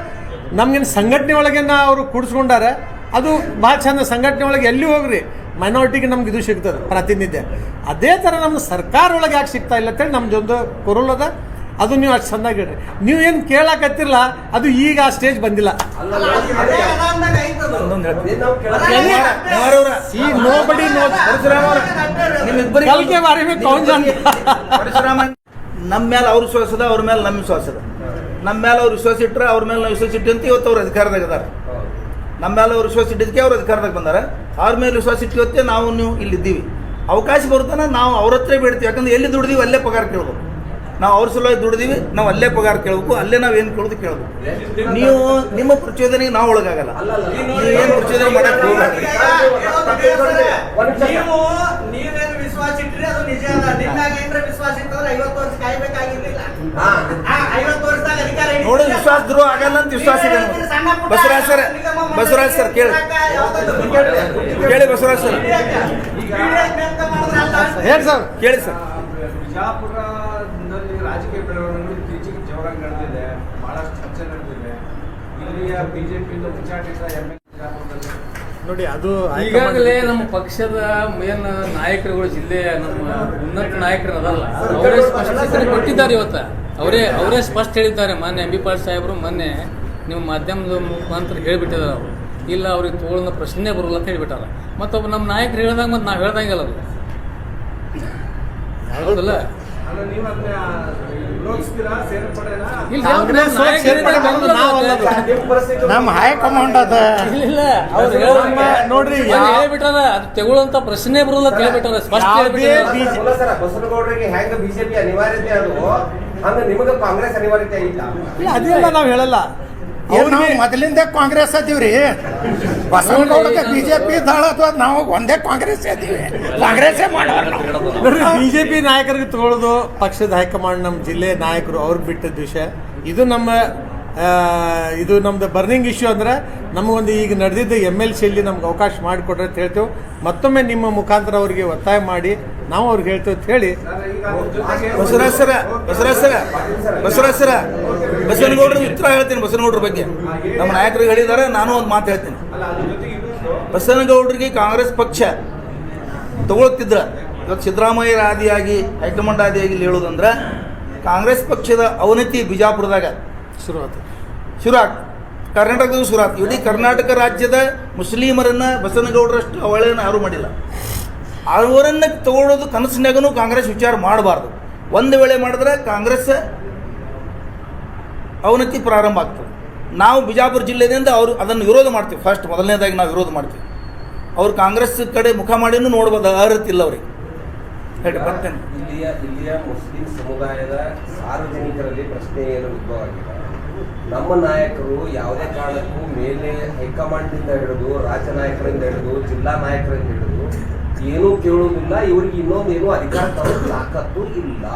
ನಮ್ಗೇನು ಸಂಘಟನೆ ಒಳಗೆ ಅವರು ಕೂಡಿಸ್ಕೊಂಡಾರೆ. ಅದು ಭಾಳ ಚಂದ. ಸಂಘಟನೆ ಒಳಗೆ ಎಲ್ಲಿ ಹೋಗ್ರಿ ಮೈನಾರಿಟಿಗೆ ನಮ್ಗೆ ಇದು ಸಿಗ್ತದೆ ಪ್ರಾತಿನಿಧ್ಯ. ಅದೇ ಥರ ನಮ್ಮ ಸರ್ಕಾರ ಒಳಗೆ ಯಾಕೆ ಸಿಗ್ತಾ ಇಲ್ಲ ಅಂತೇಳಿ ನಮ್ದೊಂದು ಕುರುಲದ. ಅದು ನೀವು ಅಷ್ಟು ಚೆಂದಾಗಿ ಹೇಳ್ರಿ. ನೀವು ಏನು ಕೇಳಕತ್ತಿರಲ್ಲ, ಅದು ಈಗ ಆ ಸ್ಟೇಜ್ ಬಂದಿಲ್ಲ. ನಮ್ಮ ಮೇಲೆ ಅವ್ರ ವಿಶ್ವಾಸ ಅದ, ಅವ್ರ ಮೇಲೆ ನಮ್ಮ ವಿಶ್ವಾಸ ಅದ. ನಮ್ಮ ಮೇಲೆ ಅವ್ರು ವಿಶ್ವಾಸ ಇಟ್ಟರೆ ಅವ್ರ ಮೇಲೆ ನಾವು ವಿಶ್ವಾಸ ಇಟ್ಟಂತ ಇವತ್ತು ಅವ್ರು ಅಧಿಕಾರದಾಗ ಅದಾರ. ನಮ್ಮ ಮೇಲೆ ಅವ್ರು ವಿಶ್ವಾಸ ಇಟ್ಟಿದ್ದಕ್ಕೆ ಅವ್ರು ಅಧಿಕಾರದಾಗ ಬಂದಾರ. ಅವ್ರ ಮೇಲೆ ವಿಶ್ವಾಸ ಇಟ್ಟಿವತ್ತೇ ನಾವು ನೀವು ಇಲ್ಲಿದ್ದೀವಿ. ಅವಕಾಶ ಬರುತ್ತಾನೆ ನಾವು ಅವ್ರ ಹತ್ರ ಬೇಡ್ತೀವಿ. ಯಾಕಂದ್ರೆ ಎಲ್ಲಿ ದುಡ್ದೀವಿ ಅಲ್ಲೇ ಪಗಾರ ಕೇಳ್ಬೇಕು. ನಾವು ಅವ್ರ ಸಲುವಾಗಿ ದುಡ್ದೀವಿ, ನಾವು ಅಲ್ಲೇ ಪಗಾರ ಕೇಳಬೇಕು, ಅಲ್ಲೇ ನಾವು ಏನು ಕೇಳೋದು ಕೇಳಬೇಕು. ನೀವು ನಿಮ್ಮ ಪ್ರಚೋದನೆಗೆ ನಾವು ಒಳಗಾಗಲ್ಲ. ನೀವು ಏನು ಪ್ರಚೋದನೆ ಮಾಡಕ್ಕೆ ಹೋಗ್ಬೇಡ್ರಿ. ನೀವೇನು ವಿಶ್ವಾಸ ಇಟ್ರಿ ಅದು ನಿಜ ಅದ. ನಿಮ್ಮಾಗ ಏನ್ರ ವಿಶ್ವಾಸ ಇತ್ತಂದ್ರೆ 50 ವರ್ಷ ಕಾಯ್ಬೇಕಾಗಿರ್ಲಿಲ್ಲ. 50 ವರ್ಷದಾಗ ಅಧಿಕಾರ ನೋಡಿ, ವಿಶ್ವಾಸ ದ್ರೋಹ ಆಗಲ್ಲ ಅಂತ ವಿಶ್ವಾಸ ಇದೆ. ಬಸವರಾಜ್ ಸರ್ ಕೇಳಿ ಬಸವರಾಜ್ ಸರ್ ಹೇಳಿ ಸರ್, ಕೇಳಿ ಸರ್. ಬಿಜಾಪುರದಲ್ಲಿ ರಾಜಕೀಯ ಬೆಳವಣಿಗೆ ಇತ್ತೀಚೆಗೆ ಜೋರಾಗಿ ನಡೆದಿದೆ, ಬಹಳಷ್ಟು ಚರ್ಚೆ ನಡೆದಿದೆ. ಇಲ್ಲಿಯ ಬಿಜೆಪಿಯಿಂದ ಉಚ್ಚಾಟಿತ ಬಿಜಾಪುರದಲ್ಲಿ ನೋಡಿ, ಅದು ಈಗಾಗಲೇ ನಮ್ಮ ಪಕ್ಷದ ಮೇನ್ ನಾಯಕರುಗಳು, ಜಿಲ್ಲೆಯ ನಮ್ಮ ಉನ್ನತ ನಾಯಕರು ಅದಲ್ಲ, ಅವರೇ ಸ್ಪಷ್ಟನೆ ಕೊಟ್ಟಿದ್ದಾರೆ. ಇವತ್ತು ಅವರೇ ಸ್ಪಷ್ಟ ಹೇಳಿದ್ದಾರೆ. ಮಾನ್ಯ MP ಪಾಟೀಲ್ ಸಾಹೇಬರು ಮೊನ್ನೆ ನೀವು ಮಾಧ್ಯಮದ ಮುಖಾಂತರ ಹೇಳಿಬಿಟ್ಟಿದ್ದಾರೆ. ಅವರು ಇಲ್ಲ, ಅವ್ರಿಗೆ ತೋಳನ ಪ್ರಶ್ನೆ ಬರೋಲ್ಲ ಅಂತ ಹೇಳಿಬಿಟ್ಟಾರ. ಮತ್ತೊಬ್ಬ ನಮ್ಮ ನಾಯಕರು ಹೇಳ್ದಂಗೆ ಮತ್ತು ನಾವು ಹೇಳ್ದಂಗಿಲ್ಲ ಅದು ಹೌದಲ್ಲ. ನಮ್ಮ ಹೈಕಮಾಂಡ್ ಅದ ನೋಡ್ರಿ, ಹೇಳ್ಬಿಟ್ಟಾರ. ಅದು ತೆಗೊಳ್ಳಂತ ಪ್ರಶ್ನೆ ಬರೋಲ್ಲ ಅಂತ ಹೇಳ್ಬಿಟ್ಟಾರ. ಸ್ಪಷ್ಟ ಬಸವನಗೌಡರಿಗೆ ಹೆಂಗ ಬಿಜೆಪಿ ಅನಿವಾರ್ಯತೆ ಅದು ಹಂಗ ನಿಮಗೆ ಕಾಂಗ್ರೆಸ್ ಅನಿವಾರ್ಯತೆ ಇಲ್ಲ. ಅದೆಲ್ಲ ನಾವು ಹೇಳಲ್ಲ. ನಾವು ಮೊದಲಿಂದ ಕಾಂಗ್ರೆಸ್ ಅದೀವ್ರಿ. ಬಸವನಗೌಡಕ್ಕೆ BJP ದಾಳ ಅಥವಾ ನಾವು ಒಂದೇ ಕಾಂಗ್ರೆಸ್ ಅದೀವಿ. ಕಾಂಗ್ರೆಸ್ಸೇ ಮಾಡೋರು ನೋಡ್ರಿ. BJP ನಾಯಕರಿಗೆ ತಗೊಳ್ಳೋದು ಪಕ್ಷದ ಹೈಕಮಾಂಡ್, ನಮ್ಮ ಜಿಲ್ಲೆ ನಾಯಕರು ಅವ್ರಿಗೆ ಬಿಟ್ಟದ ವಿಷಯ. ಇದು ನಮ್ದು ಬರ್ನಿಂಗ್ ಇಶ್ಯೂ. ಅಂದ್ರೆ ನಮಗೊಂದು ಈಗ ನಡೆದಿದ್ದ MLCಯಲ್ಲಿ ನಮ್ಗೆ ಅವಕಾಶ ಮಾಡಿಕೊಡ್ರಿ ಅಂತ ಹೇಳ್ತೇವೆ. ಮತ್ತೊಮ್ಮೆ ನಿಮ್ಮ ಮುಖಾಂತರ ಅವರಿಗೆ ಒತ್ತಾಯ ಮಾಡಿ ನಾವು ಅವ್ರಿಗೆ ಹೇಳ್ತೇವೆ ಅಂತ ಹೇಳಿ. ಬಸವರಾಜ್ ಸರ ಬಸವನಗೌಡರ ಉತ್ತರ ಹೇಳ್ತೀನಿ. ಬಸವನಗೌಡರ ಬಗ್ಗೆ ನಮ್ಮ ನಾಯಕರಿಗೆ ಹೇಳಿದ್ದಾರೆ. ನಾನು ಒಂದು ಮಾತು ಹೇಳ್ತೀನಿ. ಬಸವನಗೌಡರಿಗೆ ಕಾಂಗ್ರೆಸ್ ಪಕ್ಷ ತಗೊಳ್ತಿದ್ರ ಇವತ್ತು ಸಿದ್ದರಾಮಯ್ಯರ ಆದಿಯಾಗಿ ಹೈಕಮಾಂಡ್ ಆದಿಯಾಗಿ ಹೇಳೋದಂದ್ರೆ ಕಾಂಗ್ರೆಸ್ ಪಕ್ಷದ ಅವನತಿ ಬಿಜಾಪುರದಾಗ ಶುರು ಆಗ್ತದೆ. ಕರ್ನಾಟಕದ ಶುರು ಆಗ್ತದೆ. ಇಡೀ ಕರ್ನಾಟಕ ರಾಜ್ಯದ ಮುಸ್ಲಿಮರನ್ನು ಬಸವನಗೌಡರಷ್ಟು ಅವಳೇನು ಯಾರೂ ಮಾಡಿಲ್ಲ. ಅವರನ್ನು ತಗೊಳ್ಳೋದು ಕನಸಿನಾಗೂ ಕಾಂಗ್ರೆಸ್ ವಿಚಾರ ಮಾಡಬಾರ್ದು. ಒಂದು ವೇಳೆ ಮಾಡಿದ್ರೆ ಕಾಂಗ್ರೆಸ್ ಅವನತಿ ಪ್ರಾರಂಭ ಆಗ್ತದೆ. ನಾವು ಬಿಜಾಪುರ ಜಿಲ್ಲೆಯಿಂದ ಅವರು ಅದನ್ನು ವಿರೋಧ ಮಾಡ್ತೀವಿ. ಫಸ್ಟ್ ಮೊದಲನೇದಾಗಿ ನಾವು ವಿರೋಧ ಮಾಡ್ತೀವಿ. ಅವ್ರು ಕಾಂಗ್ರೆಸ್ ಕಡೆ ಮುಖ ಮಾಡಿನೂ ನೋಡ್ಬೋದು, ಅರ್ಹತೆ ಇಲ್ಲ ಅವ್ರಿಗೆ. ಹೇಳಿ ಬರ್ತೇನೆ. ಇಲ್ಲಿಯ ಮುಸ್ಲಿಂ ಸಮುದಾಯದ ಸಾರ್ವಜನಿಕರಲ್ಲಿ ಪ್ರಶ್ನೆ ಏನು ಉದ್ಭವ ಆಗಿದೆ. ನಮ್ಮ ನಾಯಕರು ಯಾವುದೇ ಕಾರಣಕ್ಕೂ ಮೇಲೆ ಹೈಕಮಾಂಡ್ನಿಂದ ಹಿಡಿದು ರಾಜ್ಯ ನಾಯಕರಿಂದ ಹಿಡಿದು ಜಿಲ್ಲಾ ನಾಯಕರಿಂದ ಹಿಡಿದು ಏನೂ ಕೇಳುವುದಿಲ್ಲ. ಇವರಿಗೆ ಇನ್ನೊಂದೇನು ಅಧಿಕಾರ ತರೋ ತಾಕತ್ತು ಇಲ್ಲ.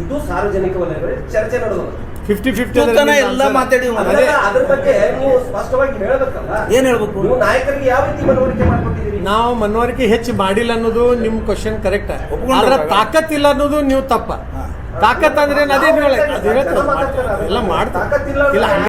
ಇದು ಸಾರ್ವಜನಿಕ ವಲಯದಲ್ಲಿ ಚರ್ಚೆ ನಡೆದು 50-50 ಎಲ್ಲ ಮಾತಾಡಿ ಅದ್ರ ಬಗ್ಗೆ ನೀವು ಸ್ಪಷ್ಟವಾಗಿ ಹೇಳಬೇಕಲ್ಲ. ಏನ್ ಹೇಳ್ಬೇಕು? ನೀವು ನಾಯಕರಿಗೆ ಯಾವ ರೀತಿ ಮನವರಿಕೆ ಮಾಡ್ಕೊಟ್ಟಿದ್ದೀರಿ? ನಾವು ಮನವರಿಕೆ ಹೆಚ್ಚು ಮಾಡಿಲ್ಲ ಅನ್ನೋದು ನಿಮ್ಮ ಕ್ವಶನ್ ಕರೆಕ್ಟ್. ಒಪ್ಕೊಂಡ್ರೆ ಆದ್ರೆ ಆಗಲ್ಲ. ತಾಕತ್ ಇಲ್ಲ ಅನ್ನೋದು ನೀವು ತಪ್ಪ. ತಾಕತ್ ಅಂದ್ರೆ ಅದೇ ನೀವು ಎಲ್ಲ ಮಾಡ್ತಾರೆ. ಇಲ್ಲ